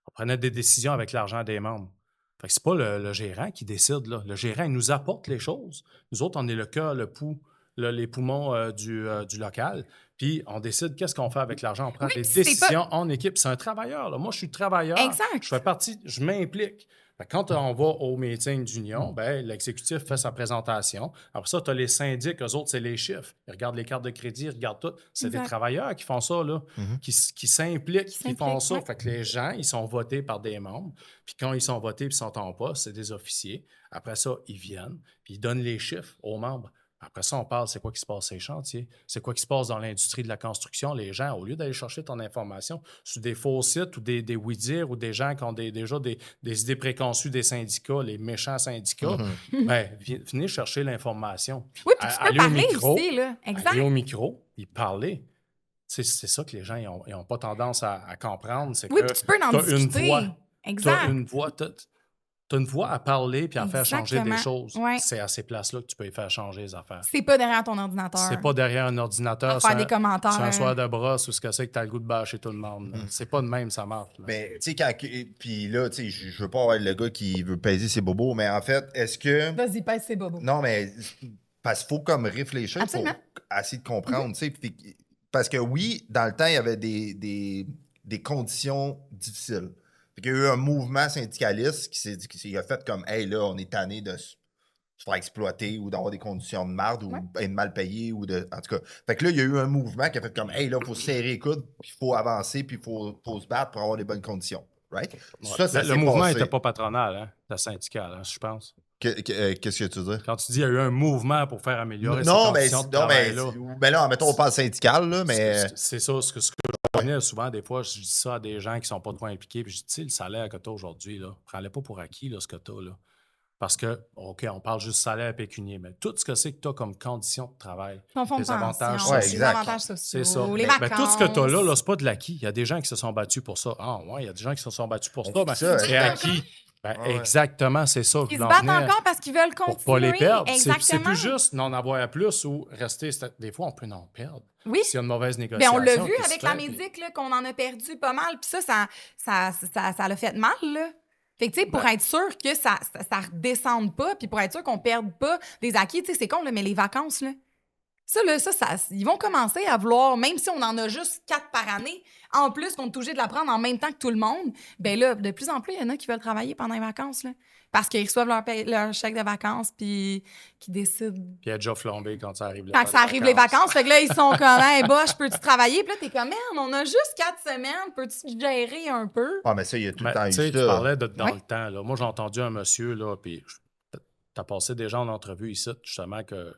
On prenait des décisions avec l'argent des membres. Fait que c'est pas le gérant qui décide, là. Le gérant, il nous apporte les choses. Nous autres, on est le cœur, le pouls, les poumons du local. Puis on décide qu'est-ce qu'on fait avec l'argent. On prend des décisions en équipe. C'est un travailleur, là. Moi, je suis travailleur. Exact. Je fais partie, je m'implique. Fait que quand on va au meeting d'union, ben, l'exécutif fait sa présentation. Après ça, tu as les syndics, eux autres, c'est les chiffres. Ils regardent les cartes de crédit, ils regardent tout. C'est des travailleurs qui font ça, là, qui s'impliquent, qui font ça. ouais. Fait que les gens, ils sont votés par des membres. Puis quand ils sont votés et ils sont en poste, c'est des officiers. Après ça, ils viennent, puis ils donnent les chiffres aux membres. Après ça, on parle, c'est quoi qui se passe sur les chantiers? C'est quoi qui se passe dans l'industrie de la construction? Les gens, au lieu d'aller chercher ton information sur des faux sites ou des oui-dire ou des gens qui ont déjà des idées préconçues des syndicats, les méchants syndicats, ben, venez chercher l'information. Oui, puis tu peux parler aussi, là. Exact. Aller au micro, puis parler. C'est ça que les gens n'ont pas tendance à comprendre. C'est Oui, que puis tu peux en t'as une discuter. voix. Exact. T'as une voix à parler puis à faire changer des Exactement. choses. Ouais. C'est à ces places-là que tu peux y faire changer les affaires. C'est pas derrière ton ordinateur. C'est pas derrière un ordinateur. Faire des commentaires. C'est un soir de brosse ou ce que c'est que t'as le goût de bâcher tout le monde. C'est pas de même, ça marche. Là. Mais, tu sais, puis là, tu sais, je veux pas avoir le gars qui veut peser ses bobos, mais en fait, est-ce que. Vas-y, pèse ses bobos. Non, mais. Parce qu'il faut comme réfléchir Absolument. pour essayer de comprendre, tu sais. Parce que oui, dans le temps, il y avait des conditions difficiles. Fait qu'il y a eu un mouvement syndicaliste qui a fait comme, hey, là, on est tanné de se faire exploiter ou d'avoir des conditions de marde ou être mal payé ou de. En tout cas. Fait que là, il y a eu un mouvement qui a fait comme, hey, là, il faut se serrer les coudes, puis il faut avancer, puis il faut se battre pour avoir des bonnes conditions. Right? Ouais. Le mouvement n'était pas patronal, hein, le syndical, hein, je pense. Qu'est-ce que tu veux dire? Quand tu dis qu'il y a eu un mouvement pour faire améliorer ces Non, conditions de travail-là. Ben là, mettons, on parle syndical, là, mais... C'est ça, ce que je connais souvent, des fois, je dis ça à des gens qui sont pas trop impliqués, puis je dis, tu sais, le salaire que tu as aujourd'hui, là, prends-le pas pour acquis, là, ce que tu as, là. Parce que, OK, on parle juste salaire pécunier, mais tout ce que c'est que tu as comme conditions de travail, Ton fonds de les avantages pension, Ouais, sociaux, les exact. avantages sociaux, c'est ça. les Mais vacances. tout ce que tu as là, c'est pas de l'acquis. Il y a des gens qui se sont battus pour ça. Ah, ouais, il y a des gens qui se sont battus pour ça. Ben, c'est ça, c'est acquis. Ben, Ouais. Exactement, c'est ça. Ils je se voulais en battent venir. encore parce qu'ils veulent continuer. Pour pas les perdre. C'est Exactement. plus juste n'en avoir plus ou rester. Des fois, on peut en perdre. Oui. S'il y a une mauvaise Ben, négociation. on l'a vu qui se avec la fait, puis- médic, là, qu'on en a perdu pas mal. Puis ça l'a fait mal, là. Fait que, tu sais, pour être sûr que ça redescende pas, puis pour être sûr qu'on perde pas des acquis, tu sais, c'est con, là, mais les vacances, là, ils vont commencer à vouloir, même si on en a juste 4 par année, en plus qu'on est obligé de la prendre en même temps que tout le monde, ben là, de plus en plus, il y en a qui veulent travailler pendant les vacances, là, parce qu'ils reçoivent leur chèque de vacances, puis qui décident... Puis il y a déjà flambé quand ça arrive. Quand ça arrive les vacances, fait que là, ils sont comme, hey, boss, peux-tu travailler? Puis là, t'es comme, man, on a juste 4 semaines, peux-tu gérer un peu? Ah, mais ça, il y a tout le Mais, temps tu eu sais, tu ça. parlais dans Ouais. le temps. Là. Moi, j'ai entendu un monsieur, là, puis t'as passé des gens en entrevue ici, justement, que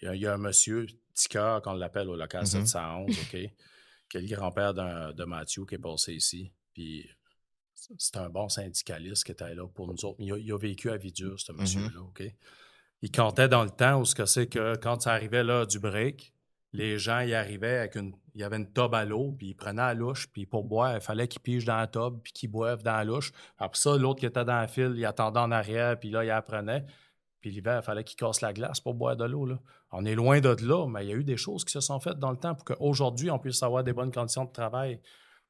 il y a un monsieur, Tika, qu'on l'appelle au local 711, OK, qui est le grand-père de Mathieu qui est passé ici. Puis c'est un bon syndicaliste qui était là pour nous autres. Il a vécu à vie dure, ce monsieur-là, OK? Il comptait dans le temps où ce que c'est que quand ça arrivait là du break, les gens y arrivaient avec il y avait une tube à l'eau, puis ils prenaient la louche, puis pour boire, il fallait qu'ils pigent dans la tube, puis qu'ils boivent dans la louche. Après ça, l'autre qui était dans la file, il attendait en arrière, puis là, il apprenait. Puis l'hiver, il fallait qu'il casse la glace pour boire de l'eau, là. On est loin de là, mais il y a eu des choses qui se sont faites dans le temps pour qu'aujourd'hui, on puisse avoir des bonnes conditions de travail.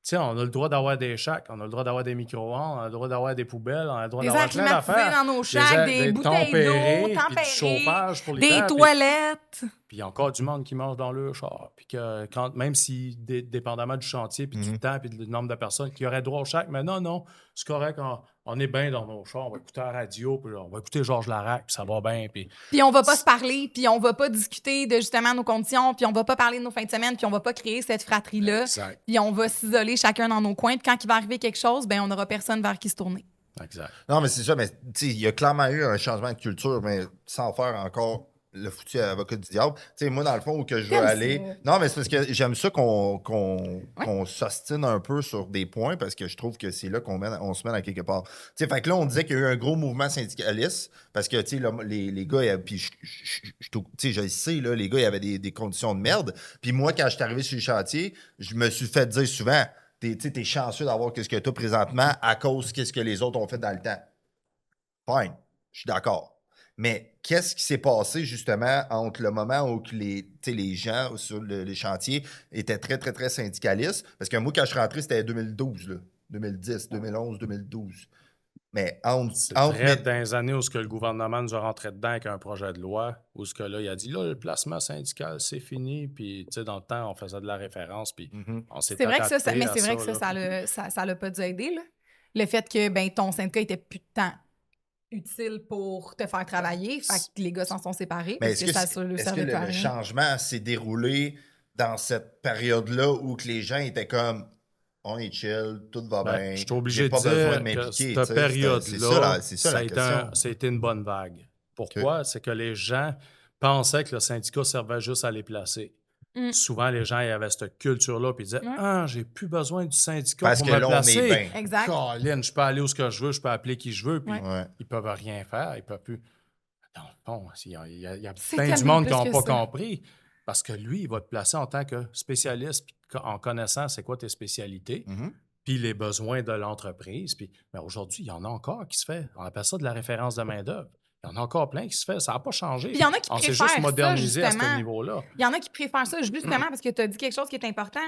Tu sais, on a le droit d'avoir des shacks, on a le droit d'avoir des micro-ondes, on a le droit d'avoir des poubelles, on a le droit Des d'avoir airs plein climatisés d'affaires. dans nos shacks, des bouteilles tempérés, d'eau, puis du tempérées, chauffage pour des l'hiver, puis- toilettes. Puis il y a encore du monde qui mange dans le char. Puis que même si, dépendamment du chantier, puis du temps, puis du nombre de personnes qui auraient droit au chèque, mais non, c'est correct, on est bien dans nos chars, on va écouter la radio, puis on va écouter Georges Larac, puis ça va bien. Puis on va pas se parler, puis on va pas discuter de justement nos conditions, puis on va pas parler de nos fins de semaine, puis on va pas créer cette fratrie-là. Exact. Puis on va s'isoler chacun dans nos coins. Puis quand il va arriver quelque chose, ben on n'aura personne vers qui se tourner. Exact. Non, mais c'est ça, mais tu sais, il y a clairement eu un changement de culture, mais sans faire encore le foutu avocat du diable. Tu sais, moi, dans le fond, où que je veux Comme aller... ça. Non, mais c'est parce que j'aime ça qu'on s'ostine un peu sur des points, parce que je trouve que c'est là on se mène à quelque part. Tu sais, fait que là, on disait qu'il y a eu un gros mouvement syndicaliste, parce que, tu sais, là, les gars, puis tu sais, je le sais, là, les gars, il y avait des conditions de merde. Puis moi, quand je suis arrivé sur le chantier, je me suis fait dire souvent... T'es chanceux d'avoir ce que tu as présentement à cause de ce que les autres ont fait dans le temps. Fine, je suis d'accord. Mais qu'est-ce qui s'est passé justement entre le moment où les gens sur les chantiers étaient très, très, très syndicalistes? Parce que moi, quand je suis rentré, c'était 2012, là. 2010, 2011, 2012. Mais C'est vrai dans les années où ce que le gouvernement nous a rentré dedans avec un projet de loi, où ce que là, il a dit, là, le placement syndical, c'est fini. Puis, tu sais, dans le temps, on faisait de la référence, puis on s'est C'est vrai que adapté mais à c'est vrai que là. ça l'a pas dû aider, là. Le fait que ben ton syndicat était plus de temps utile pour te faire travailler, fait que les gars s'en sont séparés. Mais parce est-ce que, ça est-ce que servait plus à le rien. changement s'est déroulé dans cette période-là où que les gens étaient comme on est chill, tout va Ben, bien. je suis obligé j'ai de pas besoin dire de que m'impliquer. cette période-là, c'est ça la question. ça a été une bonne vague. Pourquoi? C'est que les gens pensaient que le syndicat servait juste à les placer. Souvent, les gens avaient cette culture-là, puis ils disaient « Ah, j'ai plus besoin du syndicat Parce pour que me là, placer. on est bien. Exact. Colin, je peux aller où ce que je veux, je peux appeler qui je veux, puis Ouais. ils peuvent rien faire, ils peuvent plus... » Dans le fond, il y a C'est plein du tellement monde qui plus n'ont que pas ça. compris. Parce que lui, il va te placer en tant que spécialiste, puis en connaissant c'est quoi tes spécialités, puis les besoins de l'entreprise. Mais aujourd'hui, il y en a encore qui se fait. On appelle ça de la référence de main-d'œuvre. Il y en a encore plein qui se fait. Ça n'a pas changé. Puis il y en a qui On s'est préfèrent juste ça, modernisé à justement. ce niveau-là. Il y en a qui préfèrent ça justement parce que tu as dit quelque chose qui est important.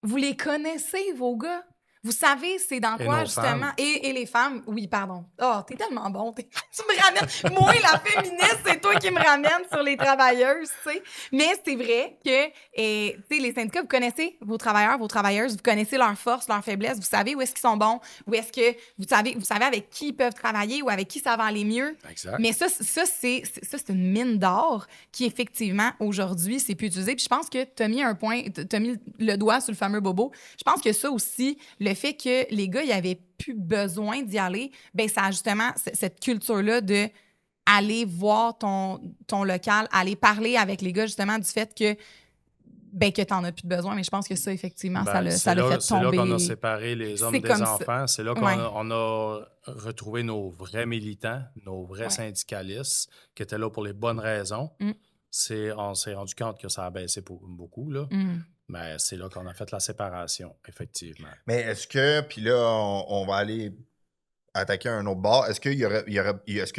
Vous les connaissez, vos gars. Vous savez c'est dans Et quoi, nos justement. femmes. Et les femmes, oui, pardon. Oh, t'es tellement bon. Tu me ramènes. Moi, la féministe, c'est toi qui me ramène sur les travailleuses, tu sais. Mais c'est vrai que, tu sais, les syndicats, vous connaissez vos travailleurs, vos travailleuses, vous connaissez leurs forces, leurs faiblesses, vous savez où est-ce qu'ils sont bons, où est-ce que vous savez avec qui ils peuvent travailler ou avec qui ça va aller mieux. Exact. Mais ça c'est une mine d'or qui, effectivement, aujourd'hui, c'est plus utilisé. Puis je pense que tu as mis le doigt sur le fameux bobo. Je pense que ça aussi, le le fait que les gars, ils n'avaient plus besoin d'y aller, ben ça a justement cette culture-là de aller voir ton local, aller parler avec les gars, justement, du fait que que t'en as plus de besoin. Mais je pense que ça, effectivement, ça l'a fait tomber. C'est là qu'on a séparé les hommes C'est des comme ça. enfants. C'est là qu'on Ouais. on a retrouvé nos vrais militants, nos vrais Ouais. syndicalistes qui étaient là pour les bonnes raisons. On s'est rendu compte que ça a baissé beaucoup, là. Mais c'est là qu'on a fait la séparation, effectivement. Mais est-ce que, puis là, on va aller attaquer un autre bord, est-ce qu'il y a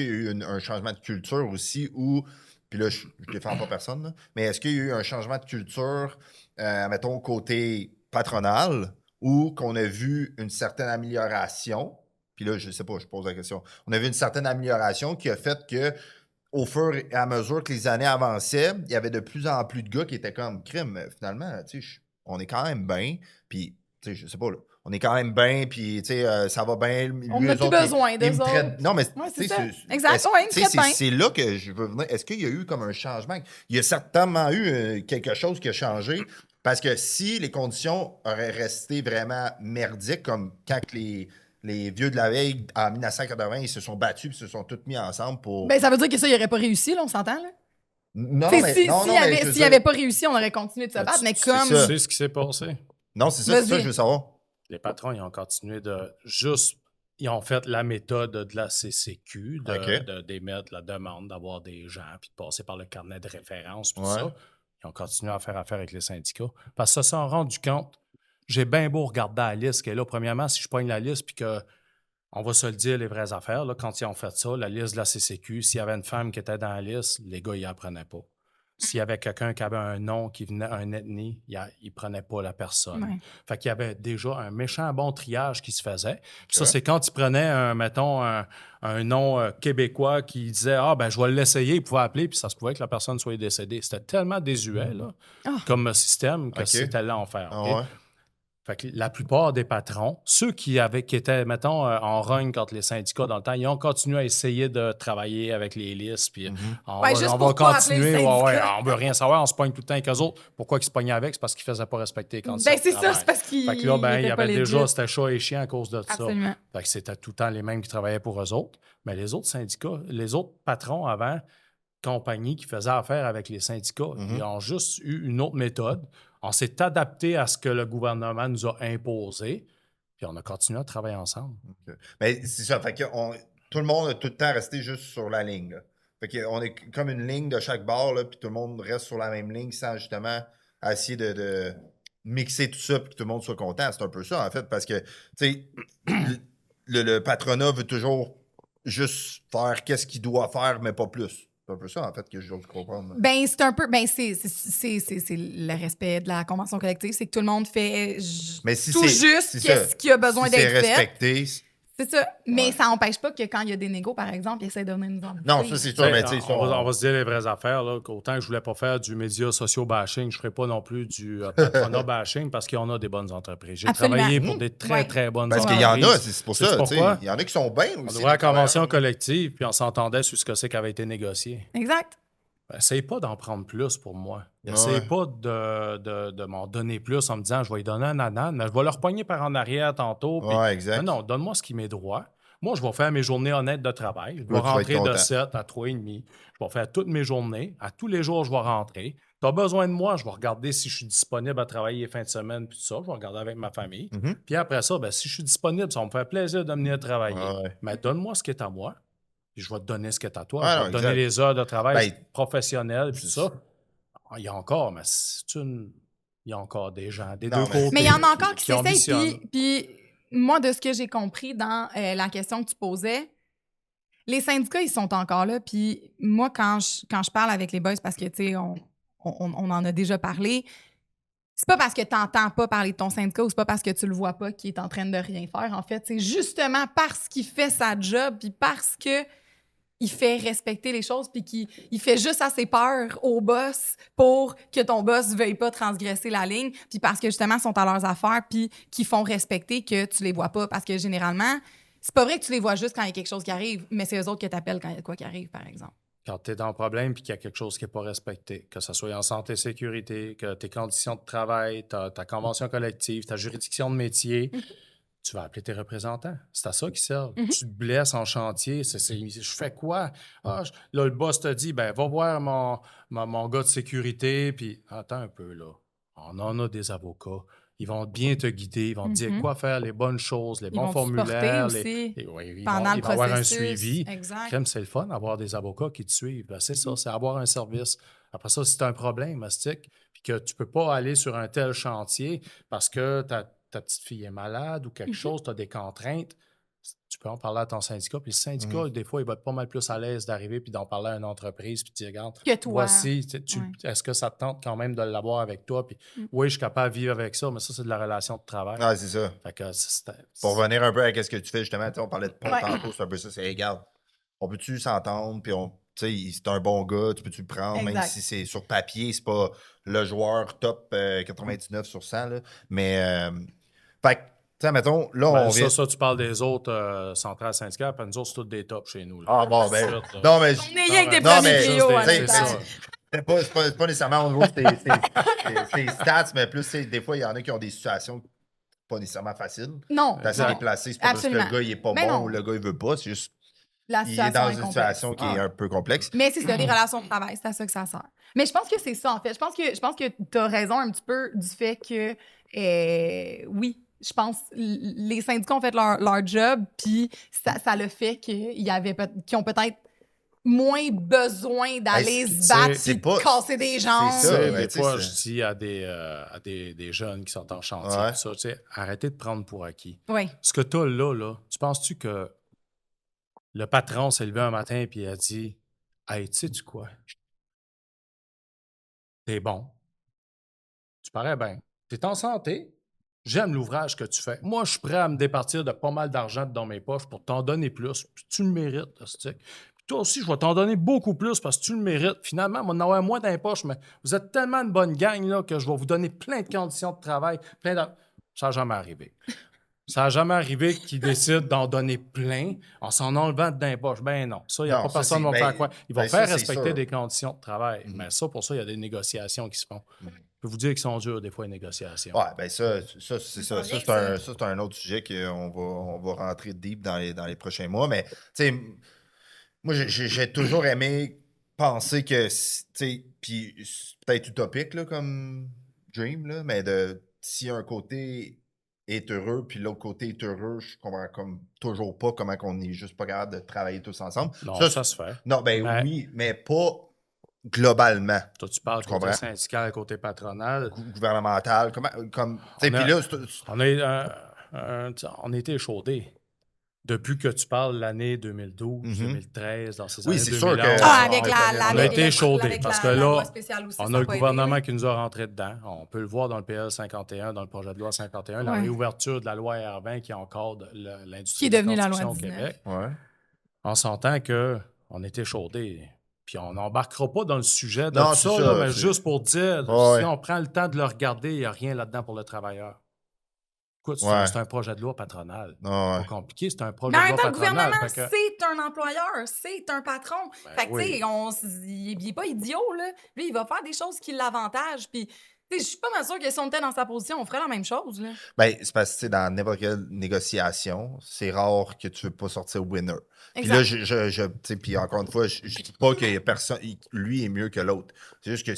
eu un changement de culture aussi où, puis là, je ne défends pas personne, là, mais est-ce qu'il y a eu un changement de culture, mettons, côté patronal, où qu'on a vu une certaine amélioration, puis là, je sais pas, je pose la question, on a vu une certaine amélioration qui a fait que au fur et à mesure que les années avançaient, il y avait de plus en plus de gars qui étaient comme crime. Finalement, tu sais, on est quand même bien. Puis, tu sais, je sais pas, là. On est quand même bien, puis, tu sais, ça va bien. On n'a plus besoin d'eux autres. Non, mais, Ouais, tu c'est sais, ça. Exact. Ouais, ils me traitent bien. c'est là que je veux venir. Est-ce qu'il y a eu comme un changement? Il y a certainement eu quelque chose qui a changé. Parce que si les conditions auraient resté vraiment merdiques, comme quand les vieux de la veille, en 1980, ils se sont battus et se sont tous mis ensemble pour... Ben, ça veut dire que ça, il n'aurait pas réussi, là, on s'entend, là? Non, S'il mais n'avait pas réussi, on aurait continué de se battre, mais comme... Tu sais ce qui s'est passé? Non, c'est ça, je veux savoir. Les patrons, ils ont continué de juste... Ils ont fait la méthode de la CCQ, d'émettre la demande, d'avoir des gens, puis de passer par le carnet de référence, puis tout ça. Ils ont continué à faire affaire avec les syndicats. Parce que ça s'en rendu compte. J'ai bien beau regarder la liste qui est là. Premièrement, si je pogne la liste, puis que on va se le dire, les vraies affaires, là, quand ils ont fait ça, la liste de la CCQ, s'il y avait une femme qui était dans la liste, les gars, ils n'en prenaient pas. S'il y avait quelqu'un qui avait un nom, qui venait une ethnie, ils ne prenaient pas la personne. Ouais. Fait qu'il y avait déjà un méchant bon triage qui se faisait. Puis ça, c'est quand ils prenaient, mettons, un nom québécois qui disait « Ah, ben je vais l'essayer », ils pouvaient appeler, puis ça se pouvait que la personne soit décédée. C'était tellement désuet, là, comme système, que c'était l'enfer. Okay? Fait que la plupart des patrons, ceux qui étaient, mettons, en rogne contre les syndicats dans le temps, ils ont continué à essayer de travailler avec les listes. Puis on va continuer. On veut rien savoir. On se pogne tout le temps avec eux autres. Pourquoi ils se pognaient avec? C'est parce qu'ils ne faisaient pas respecter les conditions de travail. Ça, c'est parce qu'ils. Fait que là, il y avait déjà, c'était chat et chien à cause de ça. Absolument. Fait que c'était tout le temps les mêmes qui travaillaient pour eux autres. Mais les autres syndicats, les autres patrons avant, compagnies qui faisaient affaire avec les syndicats, ils ont juste eu une autre méthode. On s'est adapté à ce que le gouvernement nous a imposé, puis on a continué à travailler ensemble. Okay. Mais c'est ça, fait que tout le monde a tout le temps resté juste sur la ligne. Là. Fait qu'on est comme une ligne de chaque bord, puis tout le monde reste sur la même ligne sans justement essayer de mixer tout ça, puis que tout le monde soit content. C'est un peu ça, en fait, parce que, tu sais, le patronat veut toujours juste faire qu'est-ce qu'il doit faire, mais pas plus. C'est un peu ça, en fait, que je veux comprendre. Ben, c'est un peu... Ben, c'est le respect de la convention collective. C'est que tout le monde fait tout juste qu'est-ce qui a besoin d'être fait. C'est respecté. C'est ça. Mais ça n'empêche pas que quand il y a des négos, par exemple, ils essaient de venir nous embêter. Non, ça, c'est sûr. Mais on va se dire les vraies affaires. Là, qu'autant que je voulais pas faire du média socio-bashing, je ne ferai pas non plus du patronat bashing parce qu'il y en a des bonnes entreprises. J'ai travaillé pour des très, très bonnes entreprises. Parce qu'il y en a, c'est pour ça. Pourquoi? Il y en a qui sont bien aussi. On ouvrait la convention collective, puis on s'entendait sur ce que c'est qui avait été négocié. Exact. Essaye pas d'en prendre plus pour moi. Essaye pas de m'en donner plus en me disant je vais lui donner un ananas, mais je vais le repogner par en arrière tantôt. Puis, exact. Non, donne-moi ce qui m'est droit. Moi, je vais faire mes journées honnêtes de travail. Je vais rentrer de 7 à 3h30. Je vais faire toutes mes journées. À tous les jours, je vais rentrer. Tu as besoin de moi, je vais regarder si je suis disponible à travailler les fins de semaine, puis tout ça. Je vais regarder avec ma famille. Puis après ça, si je suis disponible, ça va me faire plaisir de venir travailler. Mais donne-moi ce qui est à moi. Puis je vais te donner ce qui est à toi. Je vais te donner les heures de travail professionnelles, puis tout ça. Il y a encore, mais il y a encore des gens des deux côtés. Mais il y en a encore qui s'essayent. Puis moi, de ce que j'ai compris dans la question que tu posais, les syndicats, ils sont encore là. Puis moi, quand je parle avec les boys, parce que, tu sais, on en a déjà parlé, c'est pas parce que tu n'entends pas parler de ton syndicat ou c'est pas parce que tu le vois pas qu'il est en train de rien faire. En fait, c'est justement parce qu'il fait sa job puis parce que il fait respecter les choses puis qu'il fait juste assez peur au boss pour que ton boss ne veuille pas transgresser la ligne puis parce que justement, ils sont à leurs affaires puis qu'ils font respecter que tu les vois pas. Parce que généralement, c'est pas vrai que tu les vois juste quand il y a quelque chose qui arrive, mais c'est eux autres qui t'appellent quand il y a quoi qui arrive, par exemple. Quand tu es dans le problème puis qu'il y a quelque chose qui n'est pas respecté, que ce soit en santé et sécurité, que tes conditions de travail, ta convention collective, ta juridiction de métier, tu vas appeler tes représentants. C'est à ça qu'ils servent. Tu te blesses en chantier. Je fais quoi? Là, le boss te dit, ben, va voir mon gars de sécurité. Puis, attends un peu, là. On en a des avocats. Ils vont bien te guider. Ils vont te dire quoi faire, les bonnes choses, les Ils bons vont te formulaires. supporter aussi Oui, ils pendant vont le avoir un processus. suivi. Exact. Crème, c'est le fun d'avoir des avocats qui te suivent. Ben, c'est ça, c'est avoir un service. Après ça, si tu as un problème, Mastic, puis que tu ne peux pas aller sur un tel chantier parce que ta petite fille est malade ou quelque chose, tu as des contraintes, tu peux en parler à ton syndicat. Puis le syndicat, des fois, il va être pas mal plus à l'aise d'arriver puis d'en parler à une entreprise puis de dire, regarde, Que toi. voici, Ouais. est-ce que ça te tente quand même de l'avoir avec toi? Puis oui, je suis capable de vivre avec ça, mais ça, c'est de la relation de travail. Ah, c'est ça. Fait que Pour revenir un peu à ce que tu fais, justement, on parlait de pont tantôt, c'est un peu ça. C'est, hey, regarde, on peut-tu s'entendre, puis c'est un bon gars, tu peux-tu le prendre, même Exact. si c'est sur papier, c'est pas le joueur top 99 sur 100, là. Mais, fait que, tu sais, mettons, là, Ben, on vient... ça, tu parles des autres centrales syndicales, puis nous autres, c'est toutes des tops chez nous. Là. Ah, bon, ben... Tout, là. Non, mais... On est rien que des Non, premiers mais trios à c'est notre ça. temps. C'est pas nécessairement au niveau de tes stats, mais plus, des fois, il y en a qui ont des situations pas nécessairement faciles. Non. T'as assez non. déplacé, c'est pas Absolument. parce que le gars, il est pas Mais bon non. ou le gars, il veut pas, c'est juste... La Il est situation dans est une complexe. situation qui est un peu complexe. Mais c'est ça, les relations de travail, c'est à ça que ça sert. Mais je pense que c'est ça, en fait. Je pense que tu as raison un petit peu du fait que, oui, je pense les syndicats ont fait leur job, puis ça le fait qu'ils ont peut-être moins besoin d'aller Ben, se battre c'est et pas- de casser des jambes. c'est ça. Tu sais, ben, des tu sais, fois, c'est- je dis à des jeunes qui sont en chantier, Ouais. tout ça, tu sais, arrêtez de prendre pour acquis. Oui. Ce que tu as là, tu penses-tu que le patron s'est levé un matin et il a dit « Hey, tu sais-tu quoi? T'es bon. Tu parais bien. T'es en santé. J'aime l'ouvrage que tu fais. Moi, je suis prêt à me départir de pas mal d'argent dans mes poches pour t'en donner plus. Puis tu le mérites, là, stick. Puis toi aussi, je vais t'en donner beaucoup plus parce que tu le mérites. Finalement, on va en avoir moins dans les poches, mais vous êtes tellement une bonne gang là, que je vais vous donner plein de conditions de travail. Ça n'a jamais arrivé. Ça n'a jamais arrivé qu'ils décident d'en donner plein en s'en enlevant dans les poches. Ben non. Ça, il n'y a Non, pas ça, personne qui va me c'est- faire quoi. Ils vont ben, faire ça, c'est respecter sûr. des conditions de travail. Mais ça, pour ça, il y a des négociations qui se font. Je peux vous dire qu'ils sont durs, des fois, les négociations. Ouais, ben ça, c'est ça. Ça, bien, c'est un autre sujet on va rentrer deep dans les prochains mois. Mais, tu sais, moi, j'ai toujours aimé penser que, tu sais, puis c'est peut-être utopique, là, comme dream, là, mais si un côté est heureux, puis l'autre côté est heureux, je comprends comme toujours pas comment on n'est juste pas capable de travailler tous ensemble. Non, Ça, ça se fait. Non, ben Mais- oui, mais pas globalement. Toi, tu parles Tu côté comprends? syndical, côté patronal. Gouvernemental, tu sais, On a- puis là, on a été échaudés. Depuis que tu parles l'année 2012, Mhm. 2013, dans ces Oui, années c'est 2011. sûr que- Ah, avec on la a avec été le- échaudés, avec parce la que là, loi spéciale aussi, On ça a le pas aidé, gouvernement là. qui nous a rentré dedans. On peut le voir dans le PL 51, dans le projet de loi 51, la Ouais. réouverture de la loi R20 qui encadre l'industrie Qui est de devenue la loi construction au 19. Québec. Ouais. On s'entend qu'on était chaudés. Puis on n'embarquera pas dans le sujet de Non, tout c'est ça, ça, là, mais c'est- juste pour dire, Ouais. si on prend le temps de le regarder, il n'y a rien là-dedans pour le travailleur. Écoute, Ouais. c'est un projet de loi patronal. Ah, ouais. Pas compliqué, c'est un projet Mais en de même loi temps, le patronal. gouvernement, Fait que- c'est un employeur, c'est un patron. Ben fait que, oui. tu sais, il est pas idiot, là. Lui, il va faire des choses qui l'avantagent. Puis, tu sais, je suis pas mal sûre que si on était dans sa position, on ferait la même chose, là. Ben, c'est parce que tu sais, dans n'importe quelle négociation, c'est rare que tu ne veux pas sortir winner. Puis Exact. là, tu sais, puis encore une fois, je dis pas qu'il y a personne, lui est mieux que l'autre. C'est juste que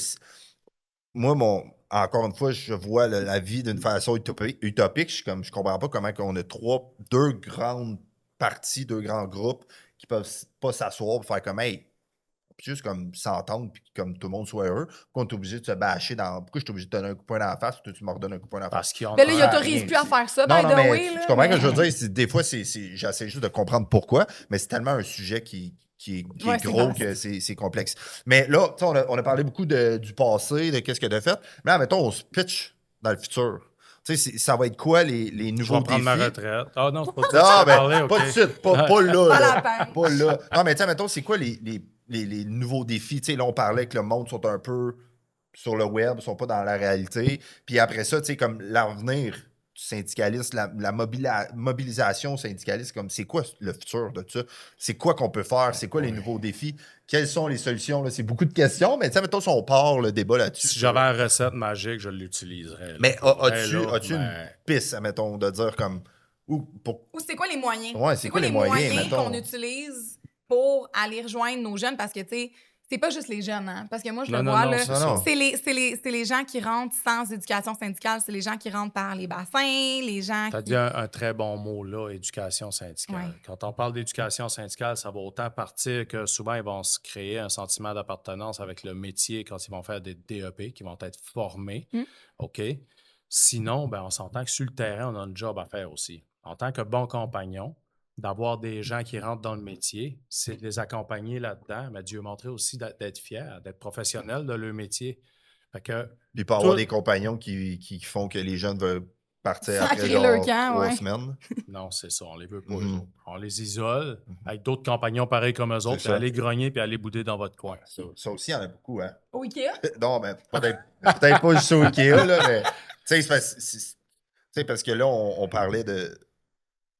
moi, encore une fois, je vois la vie d'une façon utopique. Je comprends pas comment on a deux grandes parties, deux grands groupes qui peuvent pas s'asseoir pour faire comme, hey, juste comme s'entendre puis comme tout le monde soit heureux. Pourquoi on est obligé de se bâcher pourquoi je suis obligé de te donner un coup de poing dans la face, toi tu me redonnes un coup de poing dans la face? Parce qu'ils ont Mais là, il Ah, autorise rien, plus à c'est- faire ça, Non, by non, the mais way, là. tu comprends ce que mais- je veux dire? Des fois, j'essaie juste de comprendre pourquoi, mais c'est tellement un sujet qui Ouais, est c'est gros vaste. que c'est complexe. Mais là, tu sais, on a parlé beaucoup du passé, de qu'est-ce que tu as fait. Mais là, mettons, on se pitch dans le futur. Tu sais, ça va être quoi les Je nouveaux vais prendre ma défis? retraite. Ah non, c'est pas ça. Non, que je parlais, ben, pas OK. de suite, pas là. Pas là. la peine. Pas là. Non, mais tiens, mettons, c'est quoi les nouveaux défis? Tu sais, là, on parlait que le monde sont un peu sur le web, sont pas dans la réalité. Puis après ça, tu sais, comme l'avenir du syndicaliste, la mobilisation syndicaliste, comme c'est quoi le futur de ça? C'est quoi qu'on peut faire? C'est quoi les nouveaux défis? Quelles sont les solutions? Là? C'est beaucoup de questions, mais tu sais, mettons, si on part le débat là-dessus. Si j'avais une recette magique, je l'utiliserais. là. Mais Pour vrai, as-tu là, une piste, admettons, de dire comme Ou Ou c'est quoi les moyens? Ouais, c'est quoi les moyens, mettons? qu'on utilise pour aller rejoindre nos jeunes? Parce que, tu sais, c'est pas juste les jeunes, hein? Parce que moi, je le vois, là, non. c'est les gens qui rentrent sans éducation syndicale, c'est les gens qui rentrent par les bassins, les gens Tu as qui... dit un très bon mot, là, éducation syndicale. Ouais. Quand on parle d'éducation syndicale, ça va autant partir que souvent, ils vont se créer un sentiment d'appartenance avec le métier quand ils vont faire des DEP, qui vont être formés. OK? Sinon, ben, on s'entend que sur le terrain, on a un job à faire aussi. En tant que bon compagnon, d'avoir des gens qui rentrent dans le métier, c'est de les accompagner là-dedans, mais Dieu montrer aussi d'être fiers, d'être professionnels de leur métier. Fait que, Il peut y avoir des compagnons qui font que les jeunes veulent partir après genre 3 semaines. Non, c'est ça. On les veut pas, eux autres. On les isole avec d'autres compagnons pareils comme eux autres, puis aller grogner puis aller bouder dans votre coin. Ça aussi, il y en a beaucoup, hein? Au Ikea? Non, mais peut-être pas juste au Ikea, là, mais tu sais, parce que là, on parlait de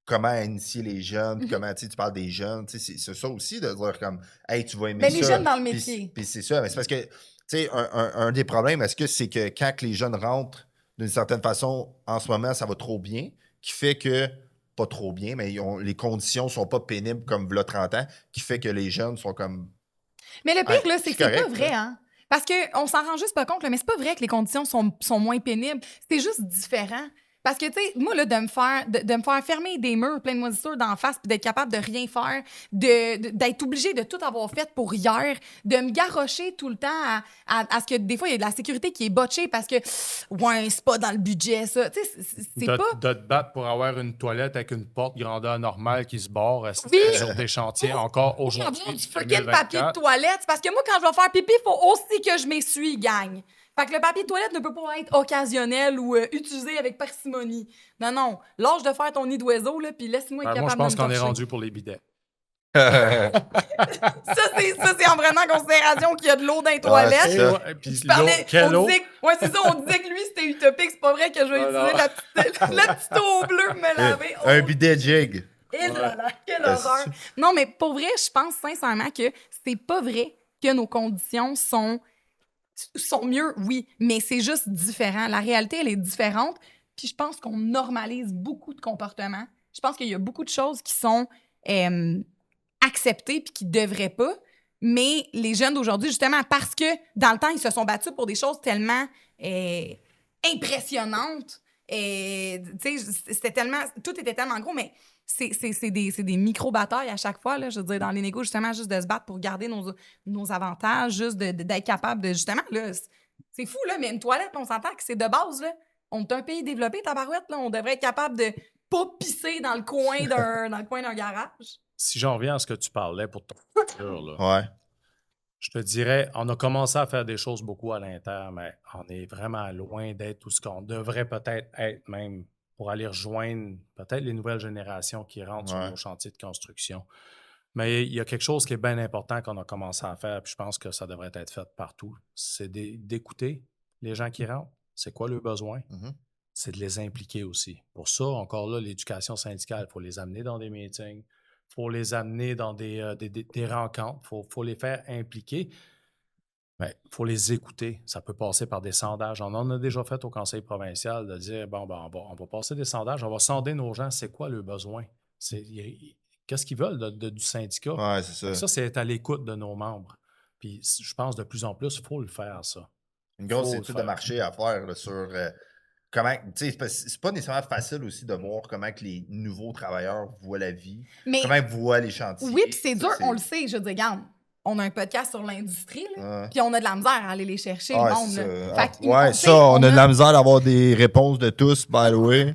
comment initier les jeunes, comment tu parles des jeunes, c'est ça aussi de dire comme, hey, tu vas aimer ça. Mais les jeunes dans le métier. Puis c'est ça, mais c'est parce que, tu sais, un des problèmes, est-ce que c'est que quand les jeunes rentrent d'une certaine façon, en ce moment, ça va trop bien, qui fait que, pas trop bien, mais les conditions sont pas pénibles comme v'là 30 ans, qui fait que les jeunes sont comme... Mais le pire, là, c'est que c'est correct, pas vrai, hein? Parce qu'on s'en rend juste pas compte, là, mais c'est pas vrai que les conditions sont moins pénibles. C'est juste différent. Parce que, tu sais, moi, là, de me faire fermer des murs pleins de moisissures d'en face puis d'être capable de rien faire, d'être obligé de tout avoir fait pour hier, de me garrocher tout le temps à ce que, des fois, il y a de la sécurité qui est botchée parce que, ouais, c'est pas dans le budget, ça. Tu sais, c'est pas... De te battre pour avoir une toilette avec une porte grandeur normale qui se barre sur des chantiers encore aujourd'hui. Avoir du fucking papier de toilette, c'est parce que moi, quand je vais faire pipi, il faut aussi que je m'essuie, gang. Fait que le papier de toilette ne peut pas être occasionnel ou utilisé avec parcimonie. Non. Lâche de faire ton nid d'oiseau, là, puis laisse-moi être capable de moi, je pense me qu'on est torcher. rendu pour les bidets. Ça, c'est en prenant en considération qu'il y a de l'eau dans les toilettes. On disait que lui, c'était utopique. C'est pas vrai que je vais utiliser la petite eau bleue pour me laver. Un bidet jig. Et là, quelle horreur. Non, mais pour vrai, je pense sincèrement que c'est pas vrai que nos conditions sont mieux, oui, mais c'est juste différent. La réalité, elle est différente. Puis je pense qu'on normalise beaucoup de comportements. Je pense qu'il y a beaucoup de choses qui sont acceptées puis qui ne devraient pas. Mais les jeunes d'aujourd'hui, justement, parce que dans le temps, ils se sont battus pour des choses tellement impressionnantes. C'était tellement... Tout était tellement gros, mais c'est des micro-batailles à chaque fois, là, je veux dire, dans les négos, justement, juste de se battre pour garder nos avantages, juste d'être capable de, justement, là, c'est fou, là, mais une toilette, on s'entend que c'est de base, là. On est un pays développé, tabarouette, là, on devrait être capable de pas pisser dans le coin d'un garage. Si j'en reviens à ce que tu parlais pour ton futur, là, ouais. je te dirais, on a commencé à faire des choses beaucoup à l'interne, mais on est vraiment loin d'être tout ce qu'on devrait peut-être être même pour aller rejoindre peut-être les nouvelles générations qui rentrent sur nos chantiers de construction. Mais il y a quelque chose qui est bien important qu'on a commencé à faire, puis je pense que ça devrait être fait partout, c'est d'écouter les gens qui rentrent. C'est quoi leurs besoins? C'est de les impliquer aussi. Pour ça, encore là, l'éducation syndicale, il faut les amener dans des meetings, il faut les amener dans des rencontres, il faut les faire impliquer. Il faut les écouter. Ça peut passer par des sondages. On en a déjà fait au conseil provincial de dire, on va passer des sondages, on va sonder nos gens, c'est quoi leurs besoins? Qu'est-ce qu'ils veulent du syndicat? Ouais, c'est ça. Ça, c'est être à l'écoute de nos membres. Puis je pense de plus en plus, il faut le faire, ça. Une grosse étude de marché à faire là, sur comment... Tu sais, c'est pas nécessairement facile aussi de voir comment que les nouveaux travailleurs voient la vie, comment ils voient les chantiers. Oui, puis c'est dur, on le sait. Je veux dire, regarde, on a un podcast sur l'industrie, puis on a de la misère à aller les chercher, le monde. On a de la misère à avoir des réponses de tous, by the way.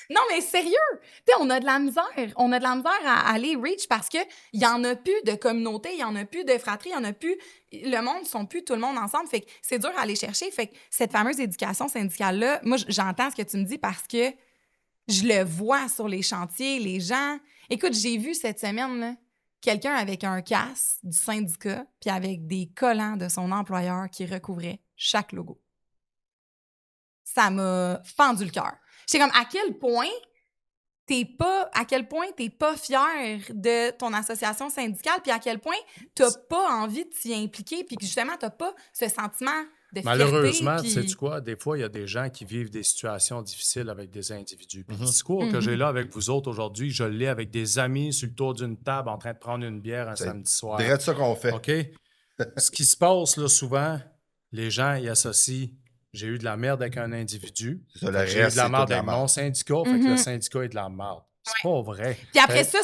Non, mais sérieux, tu sais, on a de la misère. On a de la misère à aller reach parce qu'il n'y en a plus de communauté, il n'y en a plus de fratrie, il n'y en a plus... Le monde ne sont plus tout le monde ensemble. Fait que c'est dur à aller chercher. Fait que cette fameuse éducation syndicale-là, moi, j'entends ce que tu me dis parce que je le vois sur les chantiers, les gens... Écoute, j'ai vu cette semaine, là, quelqu'un avec un casque du syndicat puis avec des collants de son employeur qui recouvraient chaque logo. Ça m'a fendu le cœur. J'étais comme, à quel point t'es pas fier de ton association syndicale, puis à quel point t'as pas envie de t'y impliquer, puis que justement, t'as pas ce sentiment Malheureusement, fierté, tu puis... sais quoi? Des fois, il y a des gens qui vivent des situations difficiles avec des individus. Puis le Mhm. discours que j'ai là avec vous autres aujourd'hui, je l'ai avec des amis sur le tour d'une table en train de prendre une bière un C'est samedi soir. direct ça qu'on fait. OK? Ce qui se passe là, souvent, les gens y associent j'ai eu de la merde avec un individu. C'est ça, le Fait que j'ai eu reste, de la c'est merde toute la avec mon merde. syndicat. Fait que le Mhm. syndicat est de la merde. C'est pas vrai. Puis après Fait-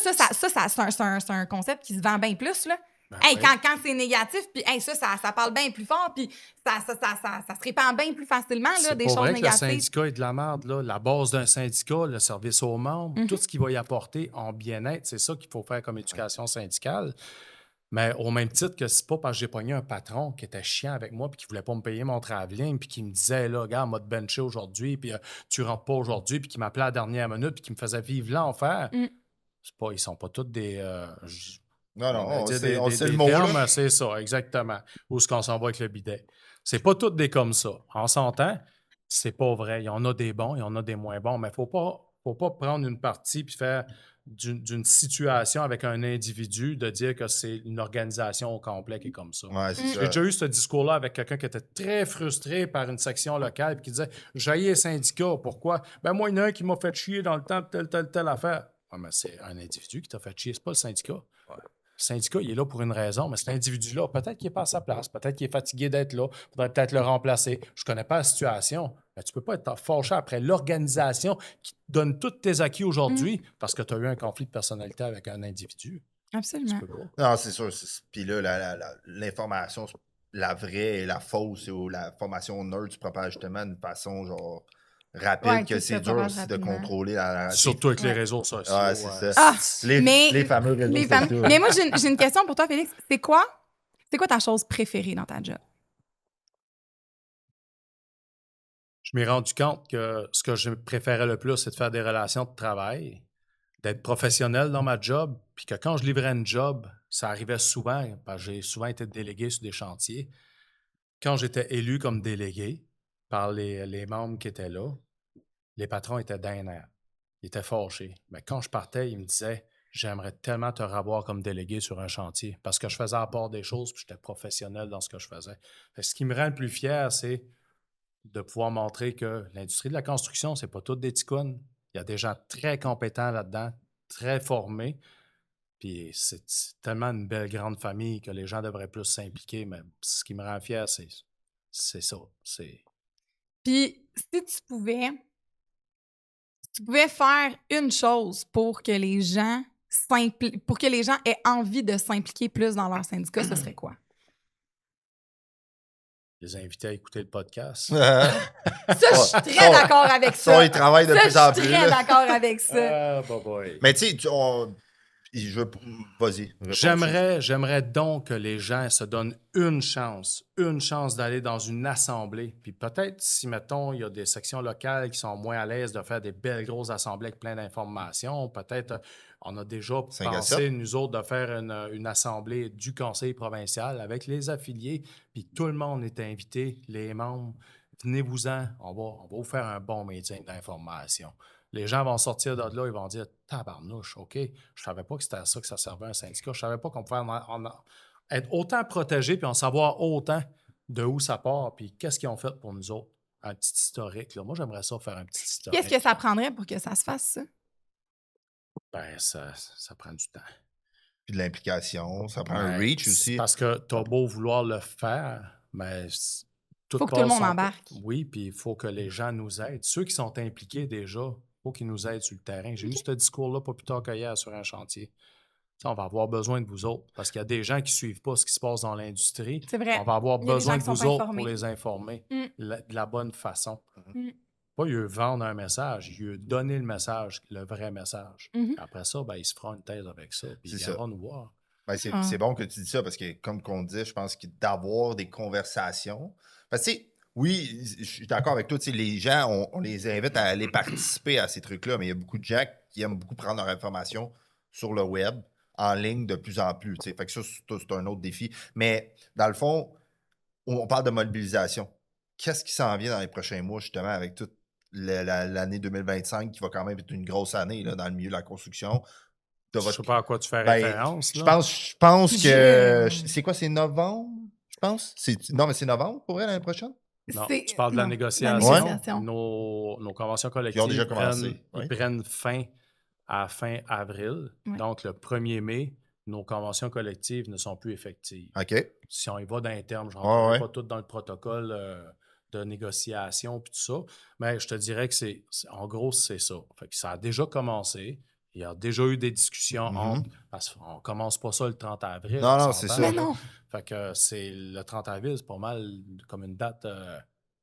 c'est un concept qui se vend bien plus, là. Ben Hey, oui. quand c'est négatif, puis hey, ça parle bien plus fort, puis ça se répand bien plus facilement, là, C'est des pas choses vrai que le négatives. syndicat est de la merde. Là. La base d'un syndicat, le service aux membres, tout ce qu'il va y apporter en bien-être, c'est ça qu'il faut faire comme éducation syndicale. Mais au même titre que c'est pas parce que j'ai pogné un patron qui était chiant avec moi puis qui voulait pas me payer mon travelling puis qui me disait là, gars, m'a benché aujourd'hui puis tu rentres pas aujourd'hui puis qui m'appelait à la dernière minute puis qui me faisait vivre l'enfer. Mm. C'est pas, ils sont pas tous des. Non, on va on dire sait, on sait des le mot, termes, là. c'est ça, exactement. Où est-ce qu'on s'en va avec le bidet? C'est pas tous des comme ça. On s'entend, c'est pas vrai. Il y en a des bons, il y en a des moins bons, mais faut pas prendre une partie puis faire d'une situation avec un individu de dire que c'est une organisation au complet qui est comme ça. Ouais, c'est J'ai ça. déjà eu ce discours-là avec quelqu'un qui était très frustré par une section locale et qui disait j'haïs les syndicats. Pourquoi? Ben moi, il y en a un qui m'a fait chier dans le temps de telle affaire. Ouais, mais c'est un individu qui t'a fait chier, c'est pas le syndicat. Le syndicat, il est là pour une raison, mais cet individu-là, peut-être qu'il n'est pas à sa place, peut-être qu'il est fatigué d'être là, il faudrait peut-être le remplacer. Je ne connais pas la situation, mais tu ne peux pas être fâché après l'organisation qui te donne tous tes acquis aujourd'hui parce que tu as eu un conflit de personnalité avec un individu. Tu Absolument. peux pas. Non, c'est sûr. Puis là, l'information, la vraie et la fausse, ou la formation nerd, tu propages justement d'une façon genre rapide, Ouais, que tout c'est se dur propage aussi de rapidement. contrôler la narrative. Surtout avec les Ouais. réseaux sociaux. Ouais, c'est ça. Ah, Les mais fameux réseaux les femmes. sociaux. Mais moi, j'ai une question pour toi, Félix. C'est quoi ta chose préférée dans ta job? Je m'ai rendu compte que ce que je préférais le plus, c'est de faire des relations de travail, d'être professionnel dans ma job, puis que quand je livrais une job, ça arrivait souvent, parce que j'ai souvent été délégué sur des chantiers. Quand j'étais élu comme délégué par les membres qui étaient là, les patrons étaient d'un air. Ils étaient fâchés. Mais quand je partais, ils me disaient j'aimerais tellement te revoir comme délégué sur un chantier parce que je faisais à part des choses puis j'étais professionnel dans ce que je faisais. Fait que ce qui me rend le plus fier, c'est de pouvoir montrer que l'industrie de la construction, c'est pas toutes des ticounes. Il y a des gens très compétents là-dedans, très formés. Puis c'est tellement une belle grande famille que les gens devraient plus s'impliquer. Mais ce qui me rend fier, c'est ça. Puis, si tu pouvais faire une chose pour que les gens aient envie de s'impliquer plus dans leur syndicat, ce serait quoi? Les inviter à écouter le podcast. Ça, je suis très d'accord avec ça. Ça, ils travaillent de Ça, plus en je plus. suis très là. d'accord avec ça. Ah, boy. Mais tu sais, vas-y. réponds. J'aimerais donc que les gens se donnent une chance d'aller dans une assemblée. Puis peut-être si, mettons, il y a des sections locales qui sont moins à l'aise de faire des belles grosses assemblées avec plein d'informations, peut-être on a déjà 5 à pensé, 7. nous autres, de faire une assemblée du conseil provincial avec les affiliés, puis tout le monde est invité, les membres. Venez-vous-en, on va vous faire un bon meeting d'information. Les gens vont sortir de là, ils vont dire « Tabarnouche, OK, je savais pas que c'était à ça que ça servait un syndicat. Je savais pas qu'on pouvait être autant protégé puis en savoir autant de où ça part puis qu'est-ce qu'ils ont fait pour nous autres. » Un petit historique. Là. Moi, j'aimerais ça faire un petit historique. Qu'est-ce que ça prendrait pour que ça se fasse, ça? Ben, ça prend du temps. Puis de l'implication, ça prend un Ouais, reach c'est aussi. Parce que t'as beau vouloir le faire, mais Faut que tout le monde embarque. Oui, puis il faut que les gens nous aident. Ceux qui sont impliqués déjà, il faut qu'ils nous aident sur le terrain. J'ai eu ce discours-là pas plus tard qu'hier sur un chantier. T'sais, on va avoir besoin de vous autres parce qu'il y a des gens qui ne suivent pas ce qui se passe dans l'industrie. C'est vrai. On va avoir Il y a des besoin gens de qui sont vous pas autres informés. pour les informer de la bonne façon. Mm. Pas lui vendre un message, lui donner le message, le vrai message. Mhm. Après ça, ben, il se fera une thèse avec ça, puis il C'est viendra ça. nous voir. Ben, c'est bon que tu dis ça parce que, comme on dit, je pense que d'avoir des conversations. Parce que, tu sais, oui, je suis d'accord avec toi. Tu sais, les gens, on les invite à aller participer à ces trucs-là, mais il y a beaucoup de gens qui aiment beaucoup prendre leur information sur le web, en ligne de plus en plus. Tu sais. Fait que ça, c'est un autre défi. Mais dans le fond, on parle de mobilisation. Qu'est-ce qui s'en vient dans les prochains mois, justement, avec toute l'année 2025, qui va quand même être une grosse année là, dans le milieu de la construction? Je ne sais pas à quoi tu fais Ben, référence. Je Là. pense que. C'est quoi, c'est novembre? penses? Non, mais c'est novembre pour vrai l'année prochaine? Non, C'est- tu parles de la non, négociation. négociation. Nos conventions Ils collectives ont déjà commencé. ils Oui. prennent fin à fin avril. Ouais. Donc, le 1er mai, nos conventions collectives ne sont plus effectives. OK. Si on y va d'un terme, je ne Ouais, rentrerai ouais. pas tout dans le protocole de négociation et tout ça, mais je te dirais que en gros, c'est ça. Fait que ça a déjà commencé. Il y a déjà eu des discussions entre. Parce qu'on ne commence pas ça le 30 avril. Non, on non, c'est s'entend, ça. Mais là. non. Fait que c'est le 30 avril, c'est pas mal comme une date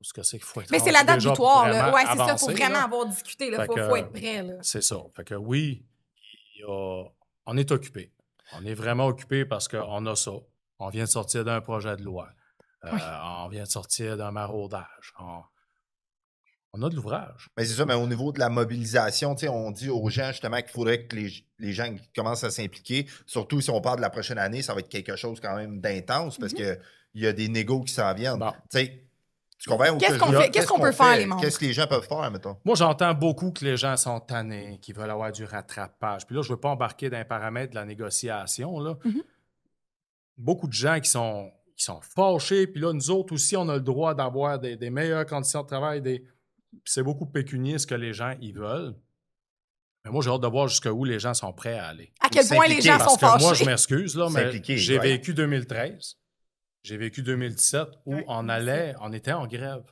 où ce que c'est qu'il faut être Mais c'est la date déjà butoir, là. vraiment Ouais, c'est ça. Il avancé, faut vraiment là. avoir discuté. Il Fait faut que, être prêt. Là. C'est ça. Fait que oui, on est occupé. On est vraiment occupé parce qu'on a ça. On vient de sortir d'un projet de loi. Oui. On vient de sortir d'un maraudage. On a de l'ouvrage. Mais c'est ça, mais au niveau de la mobilisation, tu sais, on dit aux gens justement qu'il faudrait que les gens commencent à s'impliquer. Surtout si on parle de la prochaine année, ça va être quelque chose quand même d'intense parce qu'il y a des négos qui s'en viennent. Bon. Tu sais, tu comprends? Qu'est-ce qu'on peut faire, les membres? Qu'est-ce que les gens peuvent faire, mettons? Moi, j'entends beaucoup que les gens sont tannés, qu'ils veulent avoir du rattrapage. Puis là, je ne veux pas embarquer dans les paramètres de la négociation. Là. Beaucoup de gens qui sont fâchés. Puis là, nous autres aussi, on a le droit d'avoir des meilleures conditions de travail. Puis c'est beaucoup pécunier ce que les gens ils veulent. Mais moi, j'ai hâte de voir jusqu'où les gens sont prêts à aller. À quel point les gens Parce sont que moi, je fâchés. m'excuse, là, mais S'impliquer, j'ai ouais. vécu 2013. J'ai vécu 2017 où on était en grève.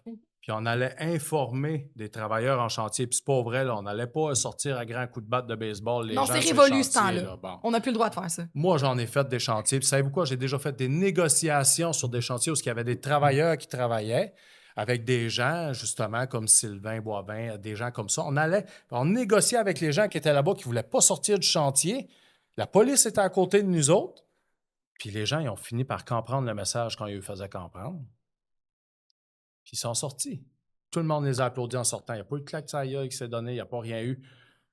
Puis on allait informer des travailleurs en chantier. Puis c'est pas vrai, là, on n'allait pas sortir à grands coups de batte de baseball les Non, gens c'est sur le révolu ce chantier, temps-là. là. Bon. On n'a plus le droit de faire ça. Moi, j'en ai fait des chantiers. Puis savez-vous quoi? J'ai déjà fait des négociations sur des chantiers où il y avait des travailleurs qui travaillaient avec des gens, justement, comme Sylvain Boivin, des gens comme ça. On négociait avec les gens qui étaient là-bas, qui ne voulaient pas sortir du chantier. La police était à côté de nous autres. Puis les gens, ils ont fini par comprendre le message quand ils eux faisaient comprendre. Puis ils sont sortis. Tout le monde les a applaudis en sortant. Il n'y a pas eu de claque sur la gueule qui s'est donné, il n'y a pas rien eu.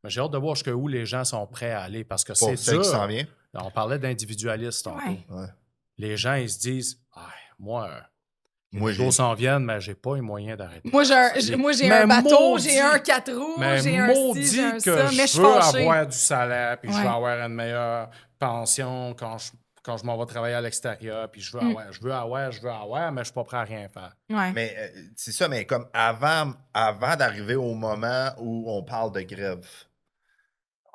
Mais j'ai hâte de voir jusqu'où les gens sont prêts à aller parce que c'est Pour celle dur. qui s'en vient. On parlait d'individualistes tantôt. Ouais. Ouais. Les gens, ils se disent ah, moi, Moi, les choses s'en viennent, mais j'ai pas les moyens d'arrêter. Moi, j'ai Mais un bateau, maudit- j'ai un 4 roues, Mais j'ai un maudit ci, j'ai un que ça, mais je je suis veux fâchée. avoir du salaire, puis je veux Ouais. avoir une meilleure pension quand je m'en vais travailler à l'extérieur, puis je veux avoir, mais je suis pas prêt à rien faire. Ouais. Mais c'est ça, mais comme avant d'arriver au moment où on parle de grève.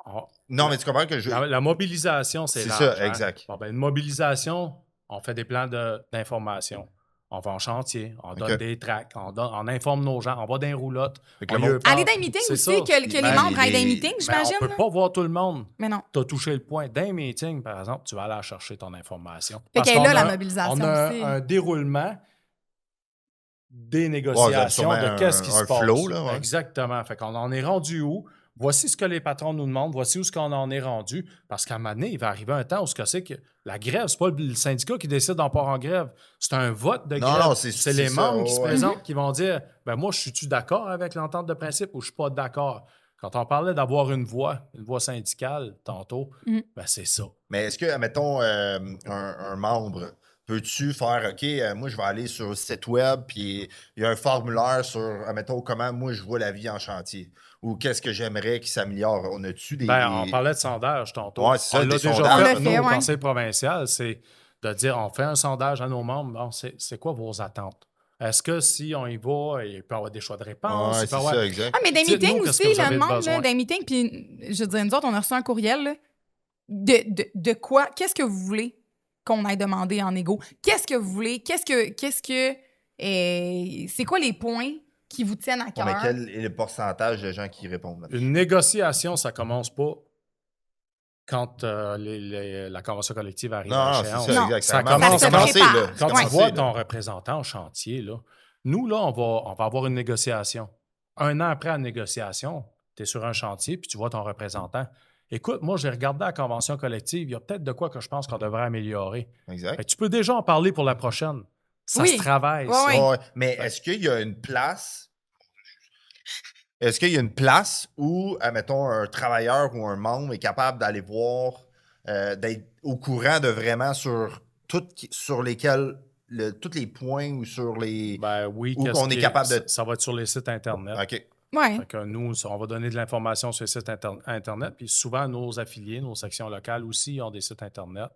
Ah, Non, mais tu comprends que je. la mobilisation, c'est C'est large. ça, hein? exact. Bon, ben, une mobilisation, on fait des plans d'information. On va en chantier, on donne des tracts, on informe nos gens, on va dans les roulottes. Fait que on le y monde- parle. Aller dans les meetings C'est aussi, ça. que les Ben, membres aillent dans les les- meetings, Ben, j'imagine. on peut là? pas voir tout le monde. Mais non. Tu as touché le point. Dans les meetings, par exemple, tu vas aller chercher ton information. Fait Parce qu'elle est là, qu'on la a- mobilisation On a aussi. un déroulement des Ouais, vous négociations, avez sûrement de qu'est-ce qui un se passe. flow, là, ouais. Exactement. Fait qu'on en est rendu où? Voici ce que les patrons nous demandent, voici où ce qu'on en est rendu. Parce qu'à un moment donné, il va arriver un temps où ce que c'est que la grève, c'est pas le syndicat qui décide d'en part en grève. C'est un vote de Non, grève. non, c'est les ça, membres qui se ouais. présentent qui vont dire ben moi, je suis-tu d'accord avec l'entente de principe ou je suis pas d'accord? Quand on parlait d'avoir une voix syndicale tantôt, ben c'est ça. Mais est-ce que, admettons, un membre, peux-tu faire, OK, moi, je vais aller sur le site web, puis il y a un formulaire sur, admettons, comment moi, je vois la vie en chantier, ou qu'est-ce que j'aimerais qui s'améliore? On a-tu des... Ben, on parlait de sondage tantôt. Ouais, c'est ça, on l'a des déjà sondages. On l'a fait, fait, nous, au ouais. conseil provincial, c'est de dire, on fait un sondage à nos membres. Bon, c'est quoi vos attentes? Est-ce que si on y va, il peut y avoir des choix de réponse? Ouais, il peut c'est y avoir- ça, exact. Ah, mais dans les Dites-nous meetings qu'est-ce que aussi, vous là, avez de demande, besoin. là, dans les meetings, puis je veux dire, nous autres, on a reçu un courriel, là, de quoi, qu'est-ce que vous voulez qu'on aille demander en égo? Qu'est-ce que vous voulez? C'est quoi les points qui vous tiennent à Bon, cœur? mais quel est le pourcentage de gens qui répondent? là-dessus? Une négociation, ça commence pas quand la convention collective arrive à Non, c'est échéance. ça, Non. exact. Ça Ça commence commence à quand- commencer, prépare. là. Quand Ça tu commence, vois là. ton représentant en chantier, là, nous, là, on va avoir une négociation. Un an après la négociation, tu es sur un chantier, puis tu vois ton représentant. Écoute, moi, j'ai regardé la convention collective. Il y a peut-être de quoi que je pense qu'on devrait améliorer. Exact. Fait que tu peux déjà en parler pour la prochaine. Ça Oui. se travaille. Ouais, ça. ouais. Ouais, mais est-ce qu'il y a une place... Est-ce qu'il y a une place où, admettons, un travailleur ou un membre est capable d'aller voir, d'être au courant de vraiment sur lesquels, tous les points ou sur les... Ben oui, Ou qu'est-ce qu'on est qui capable de- Ça va être sur les sites Internet. OK. Ouais. Fait que nous, on va donner de l'information sur les sites Internet. Puis souvent, nos affiliés, nos sections locales aussi ont des sites Internet.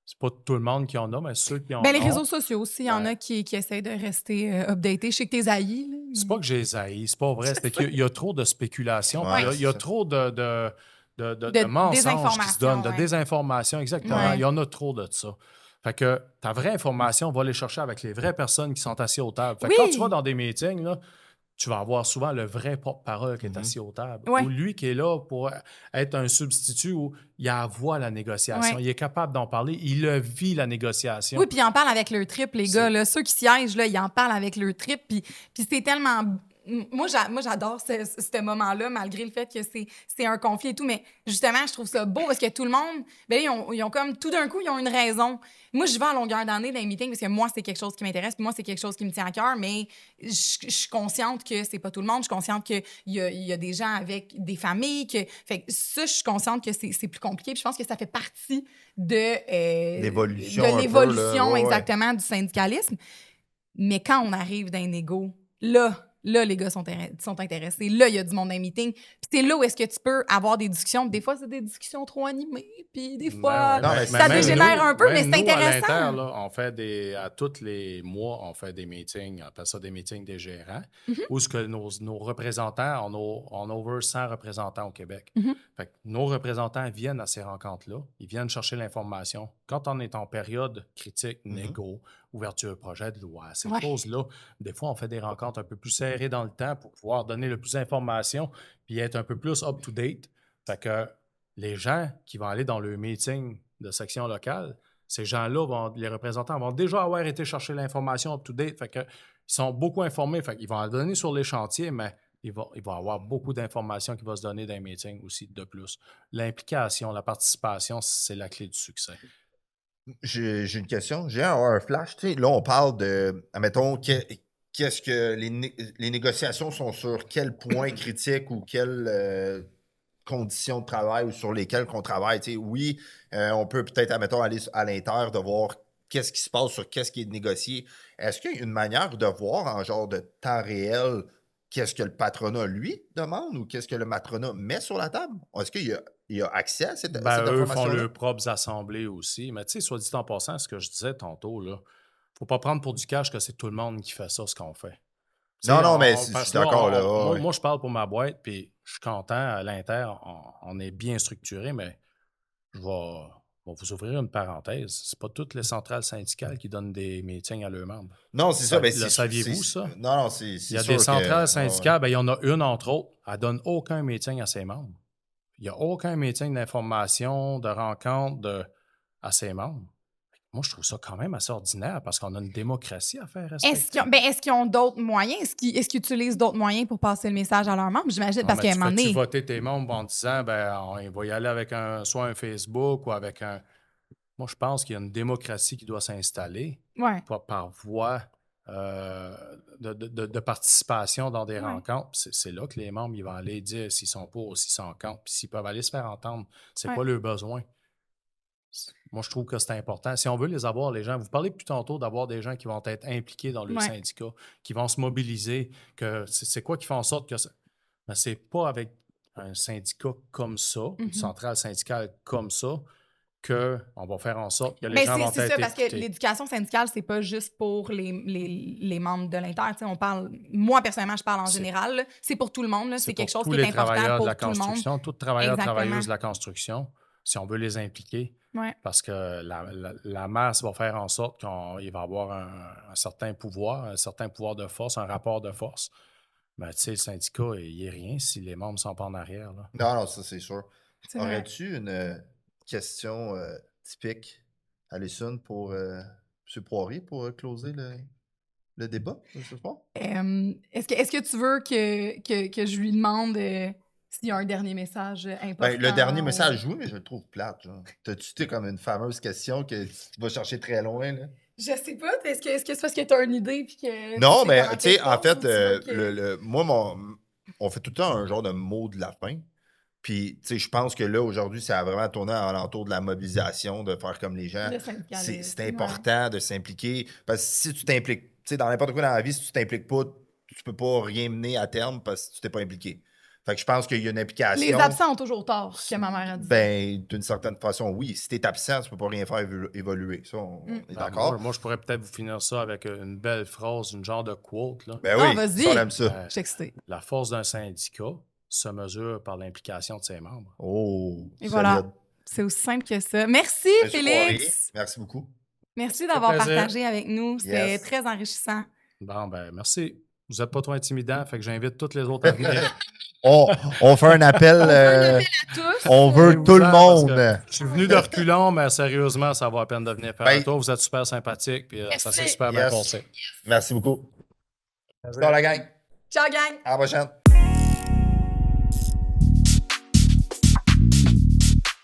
C'est pas tout le monde qui en a, mais ceux qui en Ben, les ont. réseaux sociaux aussi, il y en a qui essayent de rester updatés. Je sais que t'es haïs. C'est pas que j'ai les haïs, c'est pas vrai. C'est qu'il y a trop de spéculation. Ouais, Il y a c'est trop de mensonges qui se donnent, de ouais. désinformation, exactement. Ouais. Il y en a trop de ça. Fait que ta vraie information, va les chercher avec les vraies personnes qui sont assises aux tables. Fait que Oui! quand tu vas dans des meetings, là, tu vas avoir souvent le vrai porte-parole qui est assis aux tables. Ouais. Ou lui qui est là pour être un substitut où il voit la négociation. Ouais. Il est capable d'en parler. Il le vit, la négociation. Oui, puis ils en parlent avec leur trip, les gars. Là. Ceux qui siègent, là, ils en parlent avec leur trip. Puis c'est tellement... Moi, j'adore ce moment-là, malgré le fait que c'est un conflit et tout. Mais justement, je trouve ça beau parce que tout le monde, ben, ils ont comme, tout d'un coup, ils ont une raison. Moi, je vais à longueur d'année dans les meetings parce que moi, c'est quelque chose qui m'intéresse. Puis moi, c'est quelque chose qui me tient à cœur. Mais je suis consciente que c'est pas tout le monde. Je suis consciente qu'il y a des gens avec des familles. Fait que ça, je suis consciente que c'est plus compliqué. Puis je pense que ça fait partie de L'évolution de un peu, l'évolution, là. Ouais, exactement, du syndicalisme. Mais quand on arrive d'un égo, là, les gars sont intéressés. Là, il y a du monde dans les meetings. Puis c'est là où est-ce que tu peux avoir des discussions. Des fois, c'est des discussions trop animées. Puis des fois, Non, mais ça même dégénère un peu, mais même c'est nous, à intéressant. l'Inter, là, on fait à tous les mois, on fait des meetings, on appelle ça des meetings des gérants, où ce que nos représentants, on a over 100 représentants au Québec. Fait que nos représentants viennent à ces rencontres-là, ils viennent chercher l'information. Quand on est en période critique, négo, ouverture de projet de loi, ces choses-là, des fois, on fait des rencontres un peu plus serrées dans le temps pour pouvoir donner le plus d'informations puis être un peu plus up-to-date. Fait que les gens qui vont aller dans le meeting de section locale, ces gens-là, les représentants vont déjà avoir été chercher l'information up-to-date. Fait que, ils sont beaucoup informés. Fait qu'ils vont en donner sur les chantiers, mais il va y avoir beaucoup d'informations qui vont se donner dans les meetings aussi de plus. L'implication, la participation, c'est la clé du succès. J'ai une question. J'ai un flash. Tu sais, là, on parle de, admettons, qu'est-ce que les négociations sont sur quel point critique ou quelles conditions de travail ou sur lesquelles qu'on travaille. Tu sais, oui, on peut peut-être, admettons, aller à l'intérieur de voir qu'est-ce qui se passe sur qu'est-ce qui est négocié. Est-ce qu'il y a une manière de voir en genre de temps réel qu'est-ce que le patronat, lui, demande ou qu'est-ce que le matronat met sur la table? Est-ce qu'il y a accès à cette Eux information-là? font leurs propres assemblées aussi. Mais tu sais, soit dit en passant, ce que je disais tantôt, là, faut pas prendre pour du cash que c'est tout le monde qui fait ça, ce qu'on fait. Non, mais je parce suis que là, d'accord. Là, ouais. moi, je parle pour ma boîte, puis je suis content. À l'Inter, on est bien structuré, mais je vais vous ouvrir une parenthèse. C'est pas toutes les centrales syndicales qui donnent des meetings à leurs membres. Non, c'est ça. Ben, Le saviez-vous, ça? Non, c'est Il y a sûr des centrales que, syndicales, ben, il y en a une, entre autres, elle donne aucun meeting à ses membres. Il n'y a aucun meeting d'information, de rencontre à ses membres. Moi, je trouve ça quand même assez ordinaire parce qu'on a une démocratie à faire respecter. Est-ce qu'ils ont d'autres moyens? Est-ce qu'ils utilisent d'autres moyens pour passer le message à leurs membres? J'imagine, parce qu'à un moment donné... Tu voter tes membres en disant, il va y aller avec soit un Facebook ou avec un... Moi, je pense qu'il y a une démocratie qui doit s'installer par voie de participation dans des rencontres. C'est là que les membres ils vont aller dire s'ils sont pour ou s'ils sont contre, puis s'ils peuvent aller se faire entendre. C'est pas leur besoin. Moi, je trouve que c'est important. Si on veut les avoir, les gens, vous parlez plus tantôt d'avoir des gens qui vont être impliqués dans le syndicat, qui vont se mobiliser, que c'est quoi qui fait en sorte que... Mais c'est pas avec un syndicat comme ça, une centrale syndicale comme ça, qu'on va faire en sorte que les gens vont être c'est ça, parce écoutés. que l'éducation syndicale, c'est pas juste pour les membres de l'Inter. On parle, moi, personnellement, je parle en général. Là. C'est pour tout le monde. C'est quelque chose qui est important pour tout le monde. Tous travailleurs et travailleuses de la construction, si on veut les impliquer, parce que la masse va faire en sorte qu'il va avoir un certain pouvoir de force, un rapport de force. Mais tu sais, le syndicat, il n'est rien si les membres ne sont pas en arrière. Là. Non, ça, c'est sûr. Aurais-tu une question typique, Alison, pour M. Poirier, pour closer le débat de ce soir? Est-ce que tu veux que je lui demande s'il y a un dernier message important? Ben, le dernier message, oui, mais je le trouve plate. T'as-tu comme une fameuse question que tu vas chercher très loin? Là? Je sais pas. Est-ce que c'est parce que tu as une idée? Puis que non, mais tu sais, en fait, moi, on fait tout le temps un genre de mot de la fin. Puis, tu sais, je pense que là, aujourd'hui, ça a vraiment tourné alentour de la mobilisation, de faire comme les gens. C'est important de s'impliquer. Parce que si tu t'impliques, tu sais, dans n'importe quoi dans la vie, si tu t'impliques pas, tu peux pas rien mener à terme parce que tu t'es pas impliqué. Fait que je pense qu'il y a une implication. Les absents ont toujours tort, que ma mère a dit. Ben, d'une certaine façon, oui. Si t'es absent, tu peux pas rien faire évoluer. Ça, on est Ben, d'accord? moi, je pourrais peut-être vous finir ça avec une belle phrase, une genre de quote. Là. Ben oui, vas-y. ça, on aime ça. Je suis excitée. La force d'un syndicat se mesure par l'implication de ses membres. Oh, Et solide. voilà. C'est aussi simple que ça. Merci, Monsieur Félix. Poirier, merci beaucoup. Merci d'avoir plaisir. partagé avec nous. C'était Yes. très enrichissant. Bon, ben merci. Vous n'êtes pas trop intimidant, fait que j'invite toutes les autres à venir. On fait un appel. Tous. On veut Ben, tout le parce que monde. Je suis venu de reculons, mais sérieusement, ça vaut la peine de venir faire Ben, un tour. Vous êtes super sympathique, puis ça s'est super bien Yes. passé. Merci beaucoup. Ciao la gang. Ciao, gang. À la prochaine.